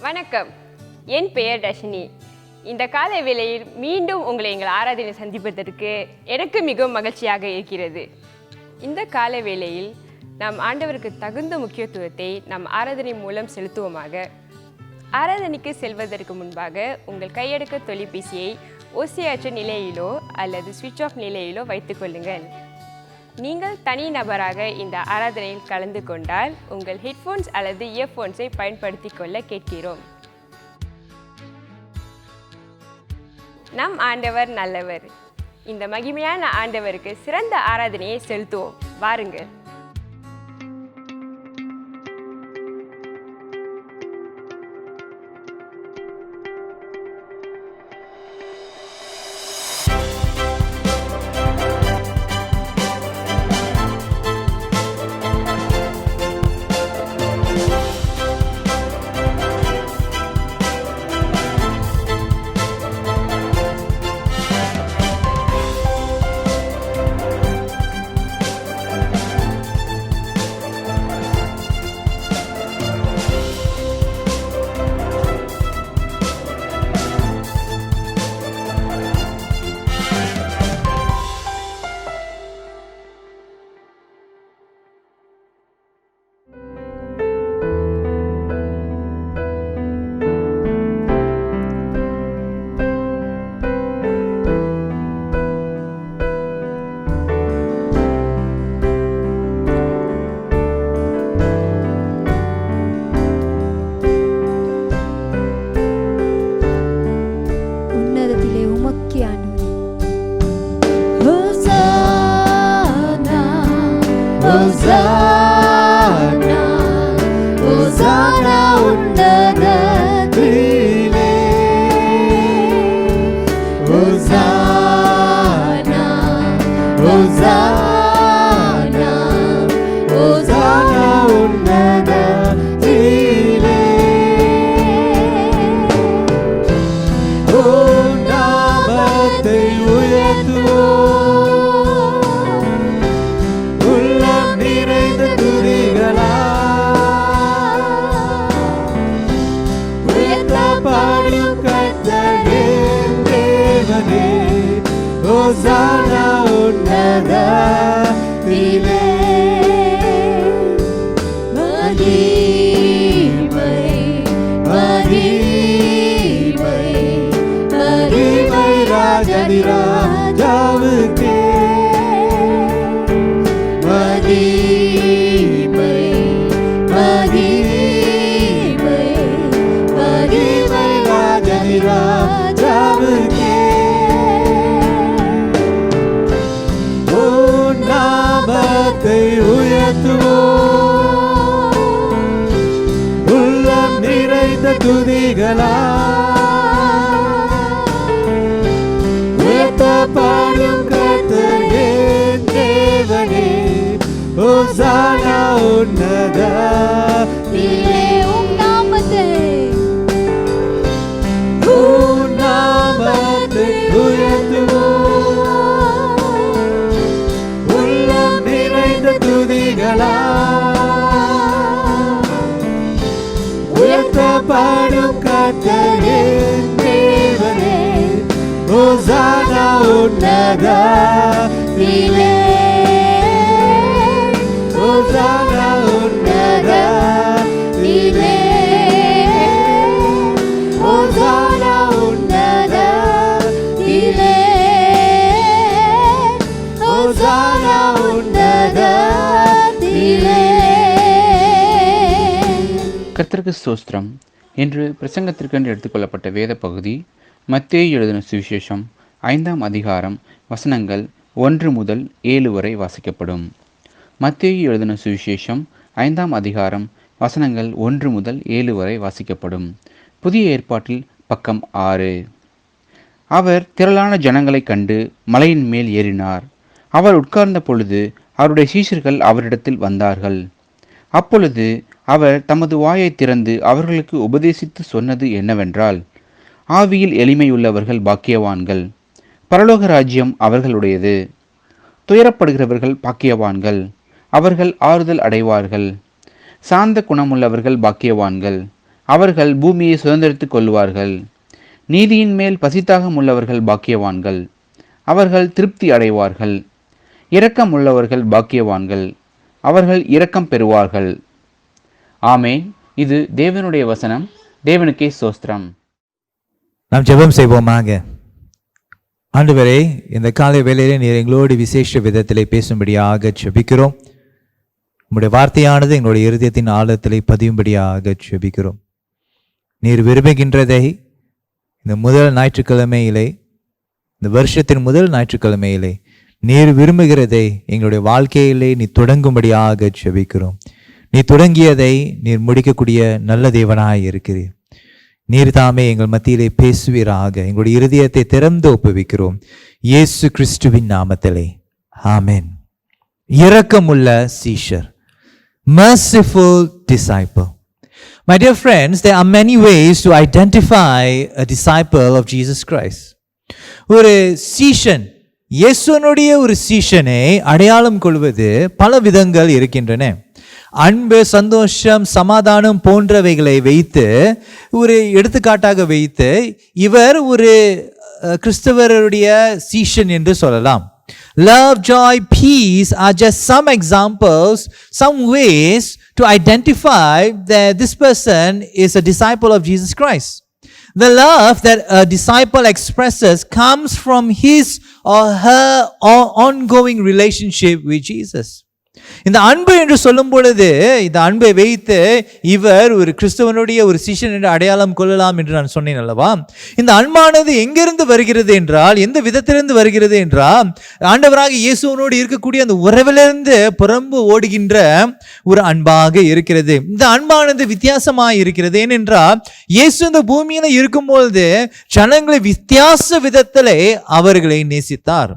வணக்கம், என் பெயர் தர்ஷினி. இந்த காலை வேளையில் மீண்டும் உங்களை எங்கள் ஆராதனை சந்திப்பதற்கு எனக்கு மிகவும் மகிழ்ச்சியாக இருக்கிறது. இந்த காலை வேளையில் நாம் ஆண்டவருக்கு தகுந்த முக்கியத்துவத்தை நம் ஆராதனை மூலம் செலுத்துவோமாக. ஆராதனைக்கு செல்வதற்கு முன்பாக உங்கள் கையடக்க தொலைபேசியை ஓசையற்ற நிலையிலோ அல்லது சுவிட்ச் ஆஃப் நிலையிலோ வைத்துக் கொள்ளுங்கள். நீங்கள் தனி நபராக இந்த ஆராதனையில் கலந்து கொண்டால் உங்கள் ஹெட்ஃபோன்ஸ் அல்லது இயர்ஃபோன்ஸை பயன்படுத்தி கொள்ள கேட்கிறோம். நம் ஆண்டவர் நல்லவர். இந்த மகிமையான ஆண்டவருக்கு சிறந்த ஆராதனையை செலுத்துவோம். வாருங்கள். கர்த்தருக்கு ஸ்தோத்திரம். இன்று பிரசங்கத்திற்கென்று எடுத்துக்கொள்ளப்பட்ட வேத பகுதி மத்தேயு எழுதின சுவிசேஷம் 5ஆம் அதிகாரம் வசனங்கள் 1 முதல் 7 வரை வாசிக்கப்படும். மத்தேயு எழுதின சுவிசேஷம் 5ஆம் அதிகாரம் வசனங்கள் 1 முதல் 7 வரை வாசிக்கப்படும். புதிய ஏற்பாட்டில் பக்கம் 6. அவர் திரளான ஜனங்களைக் கண்டு மலையின் மேல் ஏறினார். அவர் உட்கார்ந்த பொழுது அவருடைய சீஷர்கள் அவரிடத்தில் வந்தார்கள். அப்பொழுது அவர் தமது வாயை திறந்து அவர்களுக்கு உபதேசித்து சொன்னது என்னவென்றால், ஆவியில் எளிமையுள்ளவர்கள் பாக்கியவான்கள், பரலோக ராஜ்யம் அவர்களுடையது. துயரப்படுகிறவர்கள் பாக்கியவான்கள், அவர்கள் ஆறுதல் அடைவார்கள். சாந்த குணமுள்ளவர்கள் பாக்கியவான்கள், அவர்கள் பூமியை சுதந்திரித்துக் கொள்வார்கள். நீதியின் மேல் பசித்தாகம் உள்ளவர்கள் பாக்கியவான்கள், அவர்கள் திருப்தி அடைவார்கள். இரக்கம் உள்ளவர்கள் பாக்கியவான்கள், அவர்கள் இரக்கம் பெறுவார்கள். ஆமேன். இது தேவனுடைய வசனம். தேவனுக்கே ஸ்தோத்திரம். நாம் ஜெபம் செய்வோமாக. ஆண்டவரே, இந்த காலை வேளையிலே நீர் எங்களோடு விசேஷ விதத்திலே பேசும்படியாக ஜெபிக்கிறோம். உம்முடைய வார்த்தையானது எங்களுடைய இருதயத்தின் ஆழத்திலே பதியும்படியாக ஜெபிக்கிறோம். நீர் விரும்புகின்றதை இந்த முதல் ஞாயிற்றுக்கிழமையிலே, இந்த வருஷத்தின் முதல் ஞாயிற்றுக்கிழமையிலே நீர் விரும்புகிறதை எங்களுடைய வாழ்க்கையிலே நீ தொடங்கும்படியாக ஜெபிக்கிறோம். நீ தொடங்கியதை நீர் முடிக்கக்கூடிய நல்ல தேவனாய் இருக்கிறீர். நீர் தாமே எங்கள் மத்தியிலே பேசுவீராக. எங்களுடைய இருதயத்தை திறந்து ஒப்புவிக்கிறோம் இயேசு கிறிஸ்துவின் நாமத்திலே, ஆமென். இரக்கமுள்ள சீஷர், merciful disciple. My dear friends, there are many ways to identify a disciple of Jesus Christ. ஒரு சீஷன், இயேசுனுடைய ஒரு சீஷனை அடையாளம் கொள்வது பல விதங்கள் இருக்கின்றன. அன்பு, சந்தோஷம், சமாதானம் போன்றவைகளை வைத்து ஒரு எடுத்துக்காட்டாக வைத்து இவர் ஒரு கிறிஸ்தவருடைய சீஷன் என்று சொல்லலாம். Love, joy, peace are just some examples, some ways to identify that this person is a disciple of Jesus Christ. The love that a disciple expresses comes from his or her ongoing relationship with Jesus. இந்த அன்பு என்று சொல்லும் பொழுது இந்த அன்பை வைத்து இவர் ஒரு கிறிஸ்தவனுடைய ஒரு சீஷன் என்று அடையாளம் கொள்ளலாம் என்று நான் சொன்னேன் அல்லவா. இந்த அன்பானது எங்கிருந்து வருகிறது என்றால், எந்த விதத்திலிருந்து வருகிறது என்றால், ஆண்டவராக இயேசுவனோடு இருக்கக்கூடிய அந்த உறவிலிருந்து புறம்பு ஓடுகின்ற ஒரு அன்பாக இருக்கிறது. இந்த அன்பானது வித்தியாசமாக இருக்கிறது. ஏனென்றால் இயேசு இந்த பூமியில இருக்கும்பொழுது ஜனங்களை வித்தியாச விதத்திலே அவர்களை நேசித்தார்.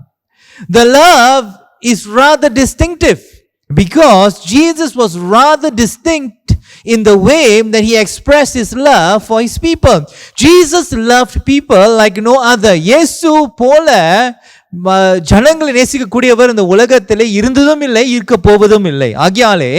The love is rather distinctive, because Jesus was rather distinct in the way that he expressed his love for his people. Jesus loved people like no other. இயேசு போல ஜனங்களை நேசிக்கக்கூடியவர் இந்த உலகத்திலே இருந்ததும் இல்லை, இருக்க போவதும் இல்லை. ஆகையாலே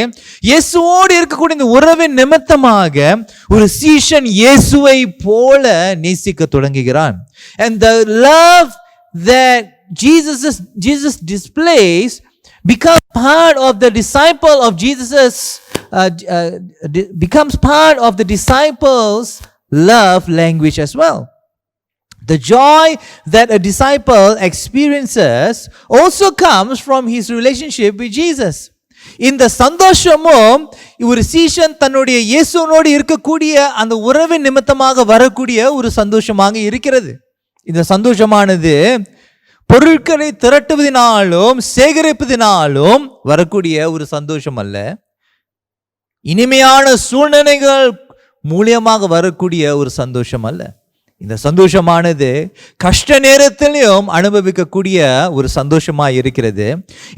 இயேசுவோடு இருக்கக்கூடிய இந்த உறவின் நிமித்தமாக ஒரு சீஷன் இயேசுவை போல நேசிக்க தொடங்குகிறான். And the love that Jesus displays become part of the disciple of Jesus's becomes part of the disciples' love language as well. The joy that a disciple experiences also comes from his relationship with Jesus. இந்த சந்தோஷமும் ஒரு சீஷன் தன்னுடைய இயேசுவோடு இருக்கக்கூடிய அந்த உறவின் நிமித்தமாக வரக்கூடிய ஒரு சந்தோஷமாக இருக்கிறது. இந்த சந்தோஷமானது பொருட்களை திரட்டுவதனாலும் சேகரிப்பதினாலும் வரக்கூடிய ஒரு சந்தோஷம் அல்ல. இனிமையான சூழ்நிலைகள் மூலியமாக வரக்கூடிய ஒரு சந்தோஷம் அல்ல. இந்த சந்தோஷமானது கஷ்ட நேரத்திலையும் அனுபவிக்கக்கூடிய ஒரு சந்தோஷமாக இருக்கிறது.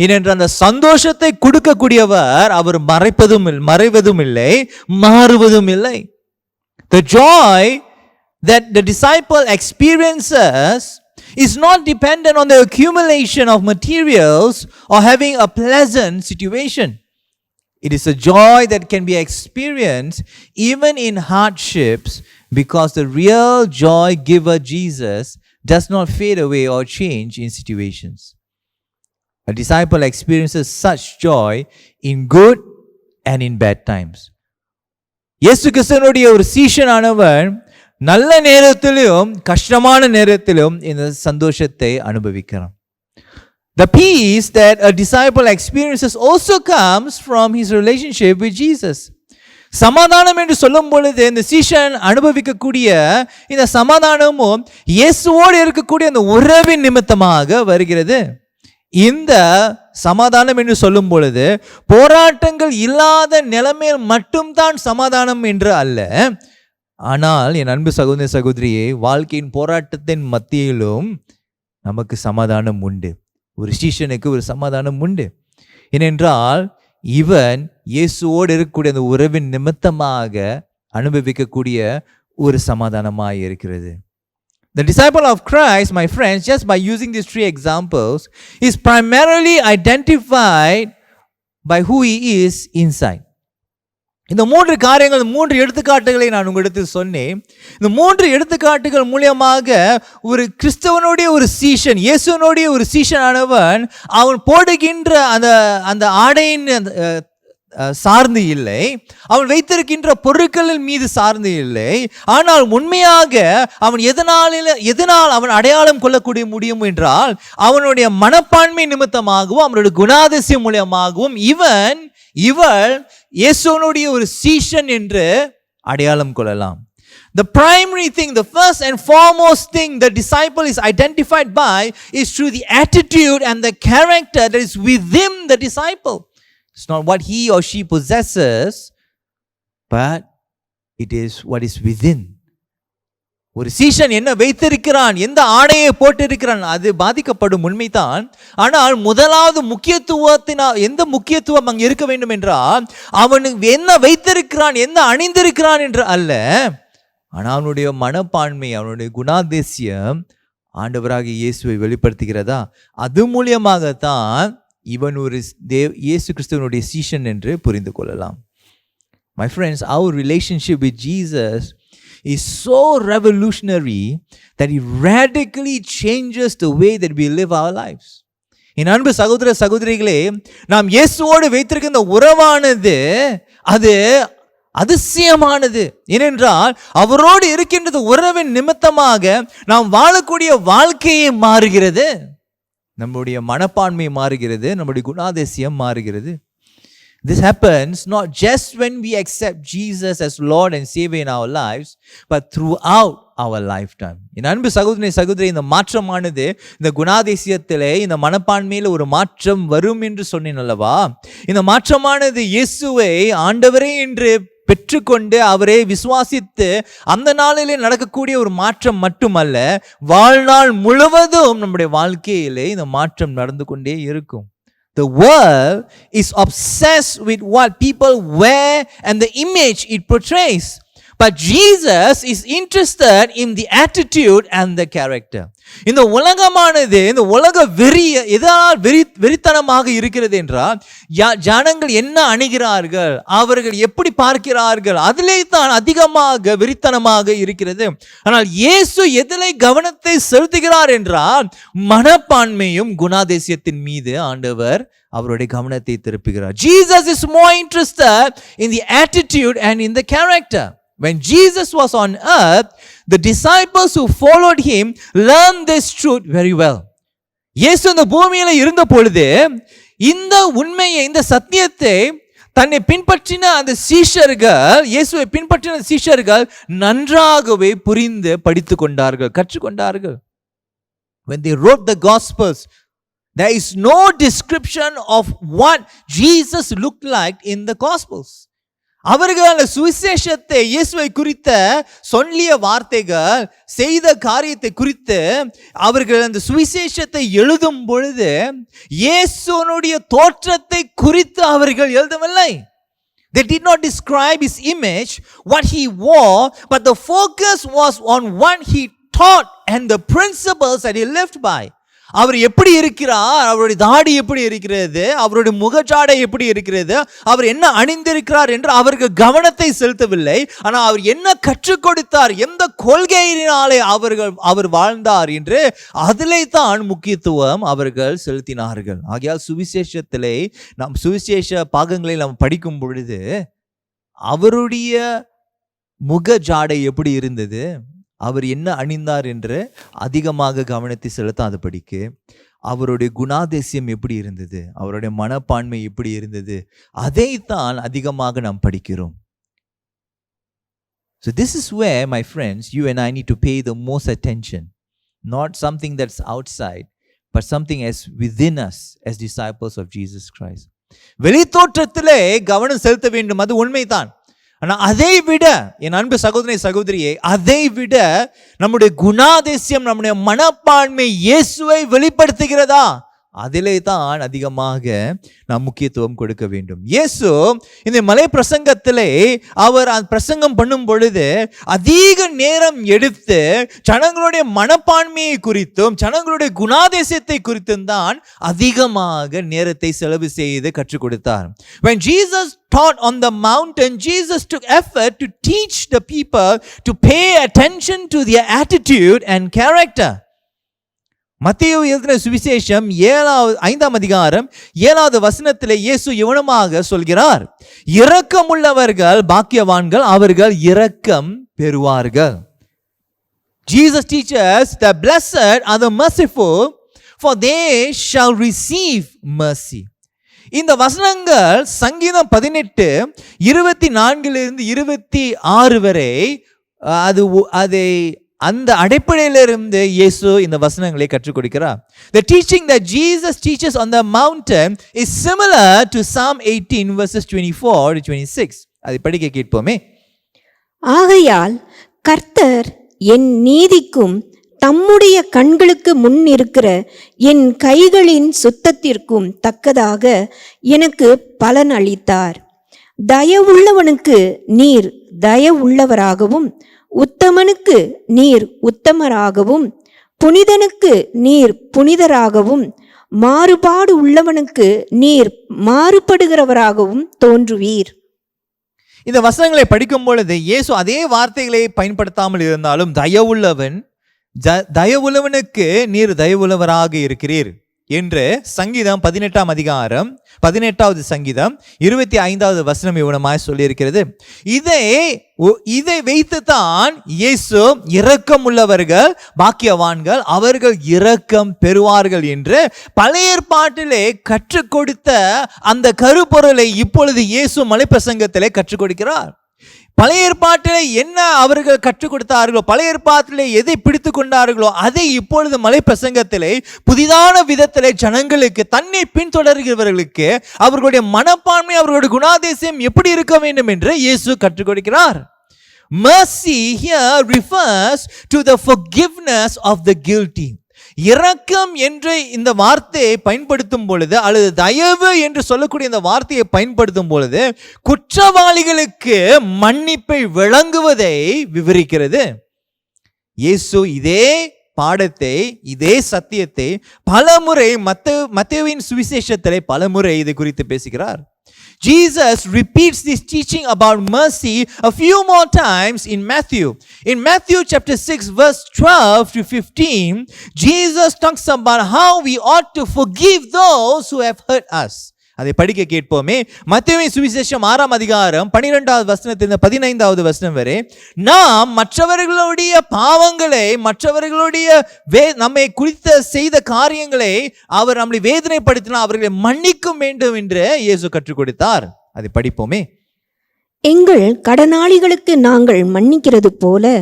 ஏனென்றால் அந்த சந்தோஷத்தை கொடுக்கக்கூடியவர் அவர் மறைவதும் இல்லை, மாறுவதும் இல்லை. The joy that the disciple experiences is not dependent on the accumulation of materials or having a pleasant situation. It is a joy that can be experienced even in hardships, because the real joy giver Jesus does not fade away or change in situations. A disciple experiences such joy in good and in bad times. இயேசு கிறிஸ்துவினுடைய ஒரு சீஷனானவன் நல்ல நேரத்திலும் கஷ்டமான நேரத்திலும் இந்த சந்தோஷத்தை அனுபவிக்கிறான். The peace that a disciple experiences also comes from his relationship with Jesus. சமாதானம் என்று சொல்லும் பொழுது இந்த சீஷன் அனுபவிக்கக்கூடிய இந்த சமாதானமும் இயேசுவோடு இருக்கக்கூடிய அந்த உறவின் நிமித்தமாக வருகிறது. இந்த சமாதானம் என்று சொல்லும் பொழுது போராட்டங்கள் இல்லாத நிலைமையில் மட்டும்தான் சமாதானம் என்று அல்ல. ஆனால் என் அன்பு சகோதர சகோதரியே, வாழ்க்கையின் போராட்டத்தின் மத்தியிலும் நமக்கு சமாதானம் உண்டு. ஒரு சீஷனுக்கு ஒரு சமாதானம் உண்டு. ஏனென்றால் இவன் இயேசுவோடு இருக்கக்கூடிய அந்த உறவின் நிமித்தமாக அனுபவிக்கக்கூடிய ஒரு சமாதானமாக இருக்கிறது. The disciple of Christ, my friends, just by using these three examples, is primarily identified by who he is inside. இந்த 3 காரியங்கள், 3 எடுத்துக்காட்டுகளை நான் உங்களிடத்தில் சொன்னேன். இந்த 3 எடுத்துக்காட்டுகள் மூலியமாக ஒரு கிறிஸ்தவனுடைய ஒரு சீஷன், இயேசுவனுடைய ஒரு சீஷனானவன் அவன் போடுகின்ற அந்த ஆடையின் சார்ந்து இல்லை, அவன் வைத்திருக்கின்ற பொருட்களின் மீது சார்ந்து இல்லை. ஆனால் உண்மையாக அவன் எதனால் அவன் அடையாளம் கொள்ளக்கூடிய முடியும் என்றால் அவனுடைய மனப்பான்மை நிமித்தமாகவும் அவனுடைய குணாதிசயம் மூலியமாகவும் இவள் இயேசுவனுடைய ஒரு சீஷன் என்று அடையாளம் கொள்ளலாம். The primary thing, the first and foremost thing the disciple is identified by is through the attitude and the character that is within the disciple. It's not what he or she possesses, but it is what is within. ஒரு சீஷன் என்ன வைத்திருக்கிறான், எந்த ஆடையை போட்டிருக்கிறான், அது பாதிக்கப்படும் உண்மைதான். ஆனால் முதலாவது எந்த முக்கியத்துவம் அங்கு இருக்க வேண்டும் என்றால் அவனுக்கு என்ன வைத்திருக்கிறான், என்ன அணிந்திருக்கிறான் என்று அல்ல, ஆனால் அவனுடைய மனப்பான்மை, அவனுடைய குணாதிசயம் ஆண்டவராகிய இயேசுவை வெளிப்படுத்துகிறதா, அது மூலியமாகத்தான் இவன் ஒரு இயேசு கிறிஸ்துவனுடைய சீஷன் என்று புரிந்து கொள்ளலாம். My friends, our relationship with Jesus is so revolutionary that it radically changes the way that we live our lives. என் அன்பு சகோதர சகோதரிகளே, நாம் இயேசுவோடு வைத்திருக்கின்ற உறவானது அது அதிசயமானது. ஏனென்றால் அவரோடு இருக்கின்றது உறவின் நிமித்தமாக நாம் வாழக்கூடிய வாழ்க்கையை மாறுகிறது, நம்முடைய மனப்பான்மை மாறுகிறது, நம்முடைய குணாதிசயம் மாறுகிறது. This happens not just when we accept Jesus as Lord and Savior in our lives, but throughout our lifetime. என் அன்பு சகோதரி, இந்த மாற்றமானது இந்த குணாதிசயத்திலே, இந்த மனப்பான்மையில் ஒரு மாற்றம் வரும் என்று சொன்னேன் அல்லவா. இந்த மாற்றமானது இயேசுவை ஆண்டவரே என்று பெற்றுக்கொண்டு அவரை விசுவாசித்து அந்த நாளிலே நடக்கக்கூடிய ஒரு மாற்றம் மட்டுமல்ல, வாழ்நாள் முழுவதும் நம்முடைய வாழ்க்கையிலே இந்த மாற்றம் நடந்து கொண்டே இருக்கும். The world is obsessed with what people wear and the image it portrays. But Jesus is interested in the attitude and the character. இந்த உலகமானது, இந்த உலக எதனால் வெறித்தனமாக இருக்கிறது என்றால் ஜனங்கள் என்ன அணிகிறார்கள், அவர்கள் எப்படி பார்க்கிறார்கள், அதிலே தான் அதிகமாக வெறித்தனமாக இருக்கிறது. ஆனால் இயேசு எதிலே கவனத்தை செலுத்துகிறார் என்றால் மனப்பான்மையும் குணாதிசயத்தின் மீது ஆண்டவர் அவருடைய கவனத்தை திருப்புகிறார். Jesus is more interested in the attitude and in the character. When Jesus was on earth, the disciples who followed him learned this truth very well. இயேசு இந்த பூமியில இருந்த பொழுது இந்த உண்மையை, இந்த சத்தியத்தை தன்னை பின்பற்றின அந்த சீஷர்கள், இயேசுவை பின்பற்றின சீஷர்கள் நன்றாகவே புரிந்து படித்து கொண்டார்கள், கற்றுக்கொண்டார்கள். When they wrote the Gospels, there is no description of what Jesus looked like in the Gospels. அவர்கள் அந்த சுவிசேஷத்தை, இயேசுவை குறித்த சொல்லிய வார்த்தைகள், செய்த காரியத்தை குறித்து அவர்கள் அந்த சுவிசேஷத்தை எழுதும் பொழுது இயேசுனுடைய தோற்றத்தை குறித்து அவர்கள் எழுதவில்லை. They did not describe his image, what he wore, but the focus was on what he taught and the principles that he lived by. அவர் எப்படி இருக்கிறார், அவருடைய தாடி எப்படி இருக்கிறது, அவருடைய முகச்சாடை எப்படி இருக்கிறது, அவர் என்ன அணிந்திருக்கிறார் என்று அவர்கள் கவனத்தை செலுத்தவில்லை. ஆனால் அவர் என்ன கற்றுக் கொடுத்தார், எந்த கொள்கையினாலே அவர் வாழ்ந்தார் என்று அதிலே தான் முக்கியத்துவம் அவர்கள் செலுத்தினார்கள். ஆகையால் சுவிசேஷத்திலே நாம் சுவிசேஷ பாகங்களை நாம் படிக்கும் பொழுது அவருடைய முகஜாடை எப்படி இருந்தது, அவர் என்ன அணிந்தார் என்று அதிகமாக கவனத்தை செலுத்தாதபடிக்கு அவருடைய குணாதிசயம் எப்படி இருந்தது, அவருடைய மனப்பான்மை எப்படி இருந்தது, அதைத்தான் அதிகமாக நாம் படிக்கிறோம். So this is where, my friends, you and I need to pay the most attention. Not something that's outside, but something as within us as disciples of Jesus Christ. வெளித்தோற்றத்திலே கவனம் செலுத்த வேண்டும், அது உண்மைதான். ஆனால் அதை விட என் அன்பு சகோதரியே, அதை விட நம்முடைய குணாதிசயம், நம்முடைய மனப்பான்மை இயேசுவை வெளிப்படுத்துகிறதா, அதிலே தான் அதிகமாக நாம் முக்கியத்துவம் கொடுக்க வேண்டும். இயேசு இந்த மலை பிரசங்கத்திலே அவர் பிரசங்கம் பண்ணும் பொழுது அதிக நேரம் எடுத்து ஜனங்களுடைய மனப்பான்மையை குறித்தும் ஜனங்களுடைய குணாதிசயத்தை குறித்தும் தான் அதிகமாக நேரத்தை செலவு செய்து கற்றுக் கொடுத்தார். When Jesus taught on the mountain, Jesus took effort to teach the people to pay attention to their attitude and character. மத்தேயு எழுதின சுவிசேஷம் 5ஆம் அதிகாரம் 7வது வசனத்திலே இயேசு இவனமாக சொல்கிறார், இரக்கமுள்ளவர்கள் பாக்கியவான்கள், அவர்கள் இரக்கம் பெறுவார்கள். Jesus teaches the blessed are the merciful, for they shall receive mercy. இந்த வசனங்கள் சங்கீதம் 18 24 26 வரை அதை அந்த அடிப்படையிலிருந்து இயேசு இந்த வசனங்களை கற்றுக் கொடுக்கிறார். The teaching that Jesus teaches on the mountain is similar to Psalm 18 verses 24 to 26. அதை படிக்க கேட்போமே. ஆகையால் கர்த்தர் என் நீதிக்கும் தம்முடைய கண்களுக்கு முன் இருக்கிற என் கைகளின் சுத்தத்திற்கும் தக்கதாக எனக்கு பலன் அளித்தார். தயவுள்ளவனுக்கு நீர் தயவுள்ளவராகவும், உத்தமனுக்கு நீர் உத்தமராகவும், புனிதனுக்கு நீர் புனிதராகவும், மாறுபாடு உள்ளவனுக்கு நீர் மாறுபடுகிறவராகவும் தோன்றுவீர். இந்த வசனங்களை படிக்கும் பொழுது இயேசு அதே வார்த்தைகளை பயன்படுத்தாமல் இருந்தாலும் தயவுள்ளவனுக்கு நீர் தயவுள்ளவராக இருக்கிறீர் என்று சங்கீதம் 18ஆம் அதிகாரம் 18வது சங்கீதம் 25வது வசனம் இவனமாய் சொல்லியிருக்கிறது. இதை வைத்துத்தான் இயேசு இரக்கமுள்ளவர்கள் பாக்கியவான்கள், அவர்கள் இரக்கம் பெறுவார்கள் என்று பழைய ஏற்பாட்டிலே கற்றுக் கொடுத்த அந்த கருப்பொருளை இப்பொழுது இயேசு மலைப்பிரசங்கத்திலே கற்றுக் கொடுக்கிறார். பழைய ஏற்பாட்டிலே என்ன அவர்கள் கற்றுக் கொடுத்தார்களோ, பழைய ஏற்பாட்டிலே எதை பிடித்து கொண்டார்களோ அதை இப்பொழுது மலை பிரசங்கத்திலே புதிதான விதத்திலே ஜனங்களுக்கு, தன்னை பின்தொடர்கிறவர்களுக்கு அவர்களுடைய மனப்பான்மை, அவர்களுடைய குணாதிசயம் எப்படி இருக்க வேண்டும் என்று இயேசு கற்றுக் கொடுக்கிறார். Mercy here refers to the forgiveness of the guilty. இரக்கம் என்று இந்த வார்த்தையை பயன்படுத்தும் பொழுது, அல்லது தயவு என்று சொல்லக்கூடிய இந்த வார்த்தையை பயன்படுத்தும் பொழுது குற்றவாளிகளுக்கு மன்னிப்பை வழங்குவதை விவரிக்கிறது. இயேசு இதே பாடத்தை, இதே சத்தியத்தை பலமுறை மத்தேயுவின் சுவிசேஷத்திலே பலமுறை இதை குறித்து பேசுகிறார். Jesus repeats this teaching about mercy a few more times in Matthew. In Matthew chapter 6 verse 12 to 15, Jesus talks about how we ought to forgive those who have hurt us. அதை படிக்க கேட்போமே. மத்தேயுவின் சுவிசேஷம் 6ஆம் அதிகாரம் 12வது வசனத்திலிருந்து 15வது வசனம் வரை, நாம் மற்றவர்களுடைய பாவங்களை, மற்றவர்களுடைய நம்மை குறித்த செய்த காரியங்களை அவர் நம்மை வேதனைப்படுத்தினால் அவர்களை மன்னிக்க வேண்டும் என்று இயேசு கற்றுக் கொடுத்தார். அதை படிப்போமே. எங்கள் கடனாளிகளுக்கு நாங்கள் மன்னிக்கிறது போல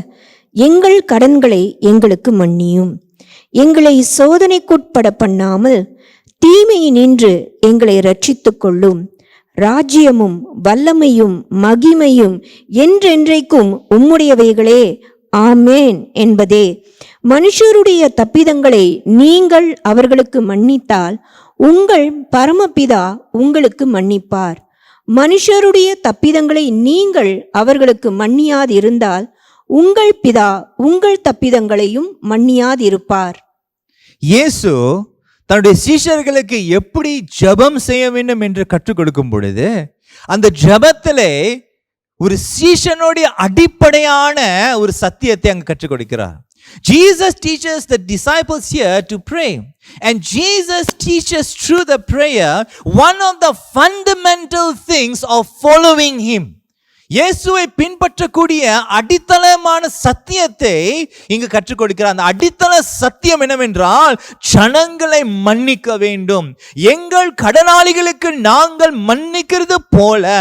எங்கள் கடன்களை எங்களுக்கு மன்னியும், எங்களை சோதனைக்குட்பட பண்ணாமல் தீமையினின்று எங்களை ரட்சித்துக் கொள்ளும். ராஜ்யமும் வல்லமையும் மகிமையும் என்றென்றைக்கும் உம்முடையவைகளே, ஆமேன் என்பதே. மனுஷருடைய தப்பிதங்களை நீங்கள் அவர்களுக்கு மன்னித்தால் உங்கள் பரமபிதா உங்களுக்கு மன்னிப்பார். மனுஷருடைய தப்பிதங்களை நீங்கள் அவர்களுக்கு மன்னியாதிருந்தால் உங்கள் பிதா உங்கள் தப்பிதங்களையும் மன்னியாதிருப்பார். இயேசு தன்னுடைய சீஷர்களுக்கு எப்படி ஜெபம் செய்ய வேண்டும் என்று கற்றுக் கொடுக்கும் பொழுது அந்த ஜெபத்திலே ஒரு சீஷனுடைய அடிப்படையான ஒரு சத்தியத்தை அங்கு கற்றுக் கொடுக்கிறார். Jesus teaches the disciples here to pray, and Jesus teaches through the prayer one of the fundamental things of following him. இயேசுவை பின்பற்றக்கூடிய அடித்தளமான சத்தியத்தை இங்கு கற்றுக் கொடுக்கிறார். அந்த அடித்தள சத்தியம் என்னவென்றால், ஜனங்களை மன்னிக்க வேண்டும். எங்கள் கடனாளிகளுக்கு நாங்கள் மன்னிக்கிறது போல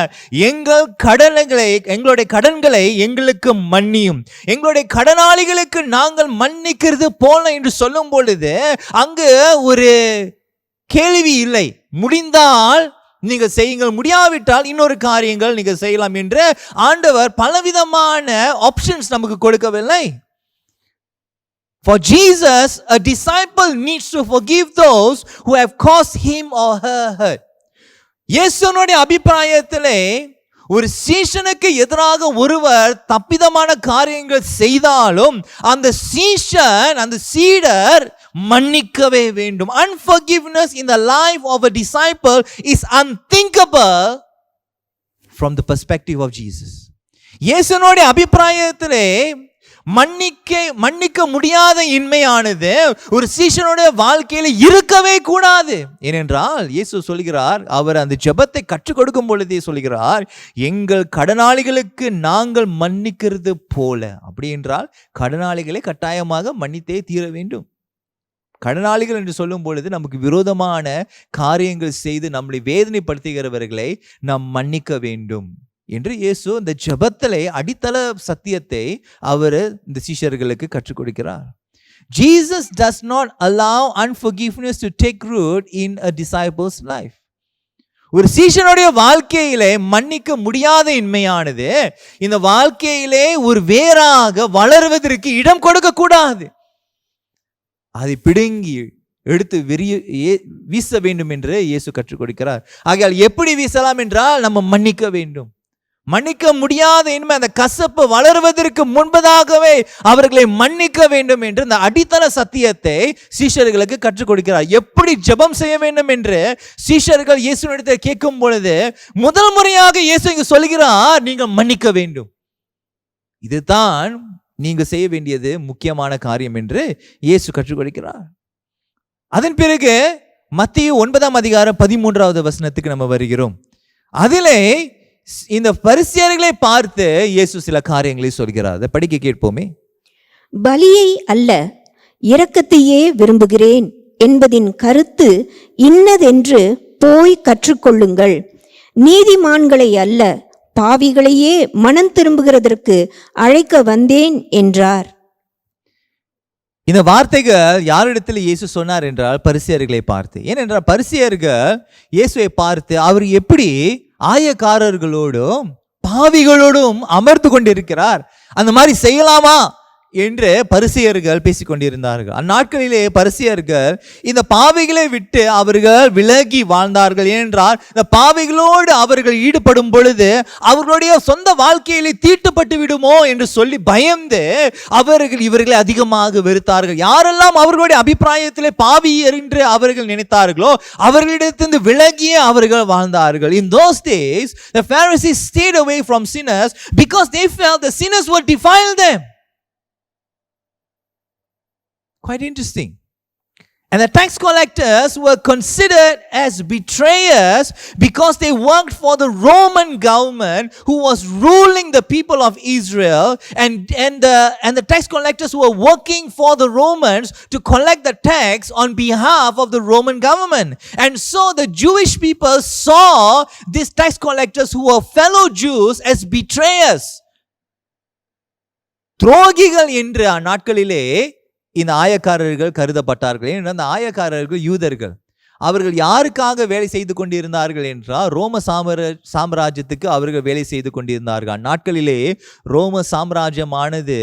எங்களுடைய கடன்களை எங்களுக்கு மன்னியும், எங்களுடைய கடனாளிகளுக்கு நாங்கள் மன்னிக்கிறது போல என்று சொல்லும் பொழுது அங்கு ஒரு கேள்வி இல்லை. முடிந்தால் நீங்கள் செய்யுங்கள், முடியாவிட்டால் இன்னொரு காரியங்கள் நீங்கள் செய்யலாம் என்று ஆண்டவர் பலவிதமான ஆப்ஷன்ஸ் நமக்கு கொடுக்கவில்லை. For Jesus, a disciple needs to forgive those who have caused him or her hurt. இயேசுனுடைய அபிப்பிராயத்திலே ஒரு சீஷனுக்கு எதிராக ஒருவர் தப்பிதமான காரியங்கள் செய்தாலும் அந்த சீஷன், அந்த சீடர் மன்னிக்கவே வேண்டும். Unforgiveness in the life of a disciple is unthinkable from the perspective of Jesus. இயேசுனுடைய அபிப்பிராயத்திலே மன்னிக்க முடியாத இன்மையானது ஒரு சீஷனுடைய வாழ்க்கையில இருக்கவே கூடாது. ஏனென்றால் இயேசு சொல்கிறார், அவர் அந்த ஜெபத்தை கற்றுக் கொடுக்கும் பொழுதே சொல்கிறார், எங்கள் கடனாளிகளுக்கு நாங்கள் மன்னிக்கிறது போல. அப்படி என்றால் கடனாளிகளை கட்டாயமாக மன்னித்தே தீர வேண்டும். கடனாளிகள் என்று சொல்லும் பொழுது நமக்கு விரோதமான காரியங்கள் செய்து நம்மளை வேதனைப்படுத்துகிறவர்களை நாம் மன்னிக்க வேண்டும் என்று இயேசு இந்த ஜெபத்திலே அடித்தள சத்தியத்தை அவர் இந்த சீஷர்களுக்கு கற்றுக் கொடுக்கிறார். Jesus does not allow unforgiveness to take root in a disciple's life. ஒரு சீஷனுடைய வாழ்க்கையிலே மன்னிக்க முடியாத இன்மையானது இந்த வாழ்க்கையிலே ஒரு வேராக வளருவதற்கு இடம் கொடுக்க கூடாது. அதை பிடுங்கி எடுத்து வீச வேண்டும் என்று இயேசு கற்றுக் கொடுக்கிறார். ஆகையால் எப்படி வீசலாம் என்றால் நம்ம மன்னிக்க வேண்டும். மன்னிக்க முடியாத இன்மை, அந்த கசப்பு வளருவதற்கு முன்பதாகவே அவர்களை மன்னிக்க வேண்டும் என்று இந்த அடித்தள சத்தியத்தை சீஷர்களுக்கு கற்றுக் கொடுக்கிறார். எப்படி ஜெபம் செய்ய வேண்டும் என்று சீஷர்கள் இயேசுவிடத்தில் கேட்கும் பொழுது முதல் முறையாக இயேசு இங்கு சொல்கிறார், நீங்கள் மன்னிக்க வேண்டும். இதுதான் நீங்க செய்ய வேண்டியது முக்கியமான காரியம் என்று இயேசு கற்றுக் கொடுக்கிறார். அதன் பிறகு மத்தேயு 9:13 நம்ம வருகிறோம். அதிலே இந்த பரிசேயர்களை பார்த்து இயேசு சில காரியங்களை சொல்கிறார். அதை படிக்க கேட்போமே. பலியை அல்ல இரக்கத்தையே விரும்புகிறேன் என்பதின் கருத்து இன்னதென்று போய் கற்றுக்கொள்ளுங்கள். நீதிமான்களை அல்ல பாவிகளையே மனம் திரும்புகிறதற்கு அழைக்க வந்தேன் என்றார். இந்த வார்த்தைகள் யாரிடத்தில் இயேசு சொன்னார் என்றால் பரிசேயர்களை பார்த்து. ஏனென்றால் பரிசேயர்கள் இயேசுவை பார்த்து அவர் எப்படி ஆயக்காரர்களோடும் பாவிகளோடும் அமர்ந்து கொண்டிருக்கிறார், அந்த மாதிரி செய்யலாமா என்று பரிசேயர்கள் பேசிக்கொண்டிருந்தார்கள். அந்நாட்களிலே பரிசேயர்கள் இந்த பாவிகளை விட்டு அவர்கள் விலகி வாழ்ந்தார்கள். ஏனென்றால் இந்த பாவிகளோடு அவர்கள் ஈடுபடும் பொழுது அவர்களுடைய சொந்த வாழ்க்கையிலே தீட்டுப்பட்டு விடுமோ என்று சொல்லி பயந்து அவர்கள் இவர்களை அதிகமாக வெறுத்தார்கள். யாரெல்லாம் அவர்களுடைய அபிப்பிராயத்திலே பாவி என்று அவர்கள் நினைத்தார்களோ அவர்களிடத்திலிருந்து விலகியே அவர்கள் வாழ்ந்தார்கள். In those days the Pharisees stayed away from sinners because they felt the sinners would defile them. Quite interesting. And the tax collectors were considered as betrayers because they worked for the Roman government who was ruling the people of Israel, and the tax collectors who were working for the Romans to collect the tax on behalf of the Roman government. And so the Jewish people saw these tax collectors who were fellow Jews as betrayers. துரோகிகள் என்று அந்நாட்களிலே இந்த ஆயக்காரர்கள் கருதப்பட்டார்கள். ஏனென்றால் அந்த ஆயக்காரர்கள் யூதர்கள். அவர்கள் யாருக்காக வேலை செய்து கொண்டிருந்தார்கள் என்றால் ரோம சாம்ராஜ்யத்துக்கு அவர்கள் வேலை செய்து கொண்டிருந்தார்கள். அந்நாட்களிலே ரோம சாம்ராஜ்யமானது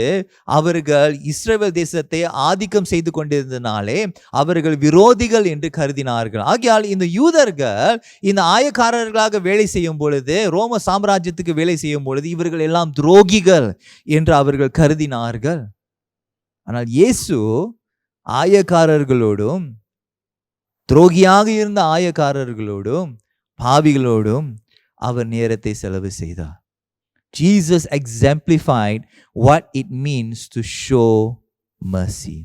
அவர்கள் இஸ்ரவேல் தேசத்தை ஆதிக்கம் செய்து கொண்டிருந்தனாலே அவர்கள் விரோதிகள் என்று கருதினார்கள். ஆகையால் இந்த யூதர்கள் இந்த ஆயக்காரர்களாக வேலை செய்யும் பொழுது, ரோம சாம்ராஜ்யத்துக்கு வேலை செய்யும் பொழுது இவர்கள் எல்லாம் துரோகிகள் என்று அவர்கள் கருதினார்கள். ஆனால் இயேசு ஆயக்காரர்களோடும், துரோகியாக இருந்த ஆயக்காரர்களோடும் பாவிகளோடும் அவர் நேரத்தை செலவு செய்தார். Jesus exemplified what it means to show mercy.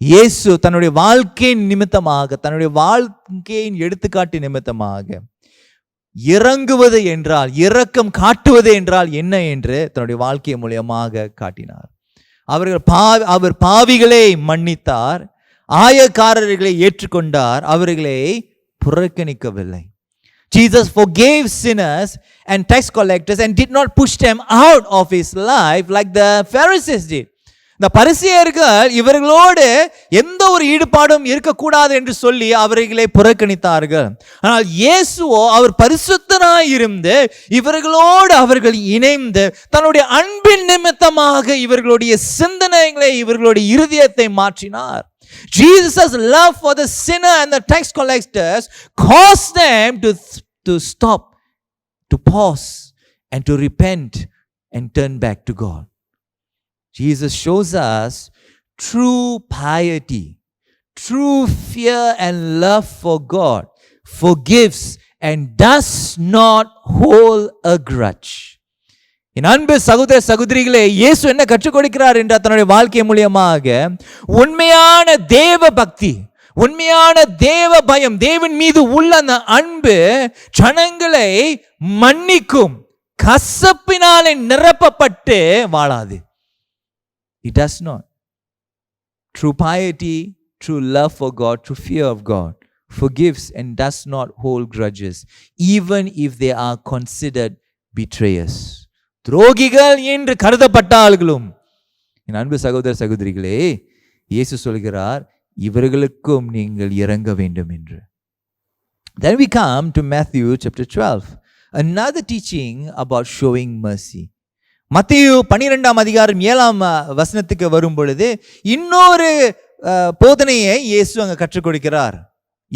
இயேசு தன்னுடைய வாழ்க்கையின் நிமித்தமாக, தன்னுடைய வாழ்க்கையின் எடுத்துக்காட்டு நிமித்தமாக இறங்குவது என்றால், இரக்கம் காட்டுவது என்றால் என்ன என்று தன்னுடைய வாழ்க்கை மூலமாக காட்டினார். அவர் பாவிகளை மன்னித்தார், ஆயக்காரர்களை ஏற்றுக்கொண்டார், அவர்களை புறக்கணிக்கவில்லை. Jesus forgave sinners and tax collectors and did not push them out of his life like the Pharisees did. இந்த பரிசேயர்கள் இவர்களோடு எந்த ஒரு ஈடுபாடும் இருக்கக்கூடாது என்று சொல்லி அவர்களை புறக்கணித்தார்கள். ஆனால் இயேசுவோ அவர் பரிசுத்தராய் இருந்து இவர்களோடு அவர்கள் இணைந்து தன்னுடைய அன்பின் நிமித்தமாக இவர்களுடைய சிந்தனைகளை இவர்களுடைய இருதயத்தை மாற்றினார். Jesus' love for the sinner and the tax collectors caused them to stop, to pause and to repent and turn back to God. Jesus shows us true piety, true fear and love for God, forgives and does not hold a grudge. என் அன்பு சகோதர சகோதரிகளே, இயேசு என்ன கற்றுக் கொடுக்கிறார் என்ற தன்னுடைய வாழ்க்கை மூலியமாக உண்மையான தேவ பக்தி, உண்மையான தேவ பயம், தேவன் மீது உள்ள அந்த அன்பு ஜனங்களை மன்னிக்கும், கசப்பினாலே நிரப்பப்பட்டு வாழாது. It does not. True piety, true love for God, true fear of God, forgives and does not hold grudges, even if they are considered betrayers. துரோகிகள் என்று கருதப்பட்டார்களும், என் அன்பு சகோதர சகோதரிகளே, இயேசு சொல்கிறார் இவர்களுக்கும் நீங்கள் இறங்க வேண்டும் என்று. Then we come to Matthew chapter 12, another teaching about showing mercy. மத்தேயு 12ஆம் அதிகாரம் 7ஆம் வசனத்துக்கு வரும் பொழுது இன்னொரு போதனையை இயேசு அங்க கற்றுக் கொடுக்கிறார்.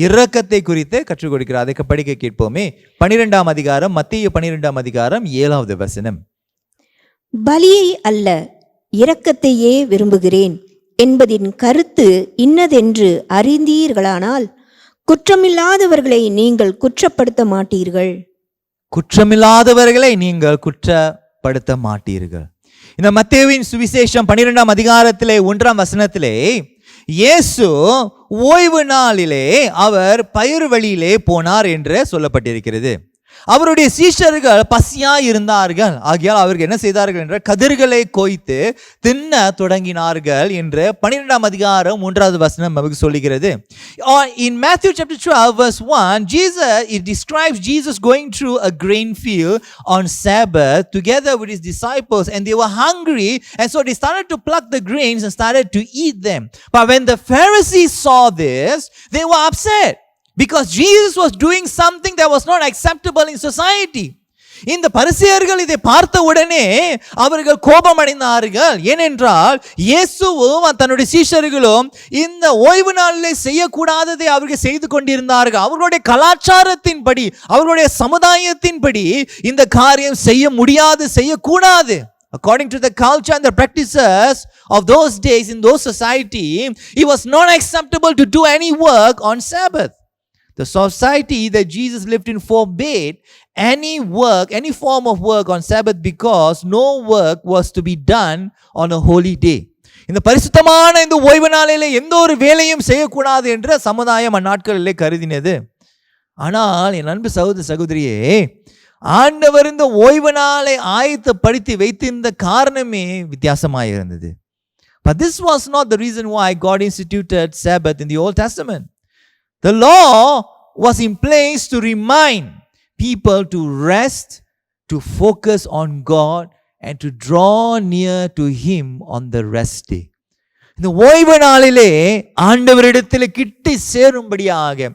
இரக்கத்தை குறித்து கற்றுக் கொடுக்கிறார். அதை படிக்க கேட்போமே. 12ஆம் அதிகாரம், மத்தேயு 12ஆம் அதிகாரம் 7வது வசனம். பலியை அல்ல இரக்கத்தையே விரும்புகிறேன் என்பதின் கருத்து இன்னதென்று அறிந்தீர்களானால் குற்றமில்லாதவர்களை நீங்கள் குற்றப்படுத்த மாட்டீர்கள். குற்றமில்லாதவர்களை நீங்கள் குற்றப்படுத்த மாட்டீர்கள். இந்த மத்தேயுவின் சுவிசேஷம் 12ஆம் அதிகாரத்திலே 1ஆம் வசனத்திலே இயேசு ஓய்வு நாளிலே அவர் பயிர் வழியிலே போனார் என்று சொல்லப்பட்டிருக்கிறது. அவருடைய சீஷர்கள் பசியாய் இருந்தார்கள். ஆகையால் அவர்கள் என்ன செய்தார்கள் என்ற கதிர்களை கொய்த்து தின்ன தொடங்கினார்கள் என்று 12ஆம் அதிகாரம் 1வது வசனம் நமக்கு சொல்லுகிறது. In Matthew chapter 12 verse 1, it describes Jesus going through a grain field on Sabbath together with his disciples, and they were hungry, and so they started to pluck the grains and started to eat them. But when the Pharisees saw this, they were upset, because Jesus was doing something that was not acceptable in society. இந்த பரிசேயர்கள் இதை பார்த்த உடனே அவர்கள் கோபமடைந்தார்கள். ஏனென்றால் இயேசுவும் தன்னுடைய சீஷர்களும் இந்த ஓய்வு நாளிலே செய்யக்கூடாததை அவர்கள் செய்து கொண்டிருந்தார்கள். அவர்களுடைய கலாச்சாரத்தின்படி, அவர்களுடைய சமுதாயத்தின்படி இந்த காரியம் செய்ய முடியாது, செய்யக்கூடாது. According to the culture and the practices of those days in those society, it was not acceptable to do any work on Sabbath. The society that Jesus lived in forbade any work, any form of work on Sabbath, because no work was to be done on a holy day. இந்த பரிசுத்தமான இந்த ஓய்வு நாளிலே எந்த ஒரு வேலையும் செய்யக்கூடாது என்ற சமுதாயம் அந்நாட்களிலே கருதினது. ஆனால் என் அன்பு சகோதர சகோதரியே, ஆண்டவர் இந்த ஓய்வு நாளை ஆயத்தப்படுத்தி வைத்திருந்த காரணமே வித்தியாசமாக இருந்தது. But this was not the reason why God instituted Sabbath in the Old Testament. The law was in place to remind people to rest, to focus on God, and to draw near to Him on the rest day. இந்த ஓய்வு நாளிலே ஆண்டவரிடத்தில் கிட்டி சேரும்படியாக,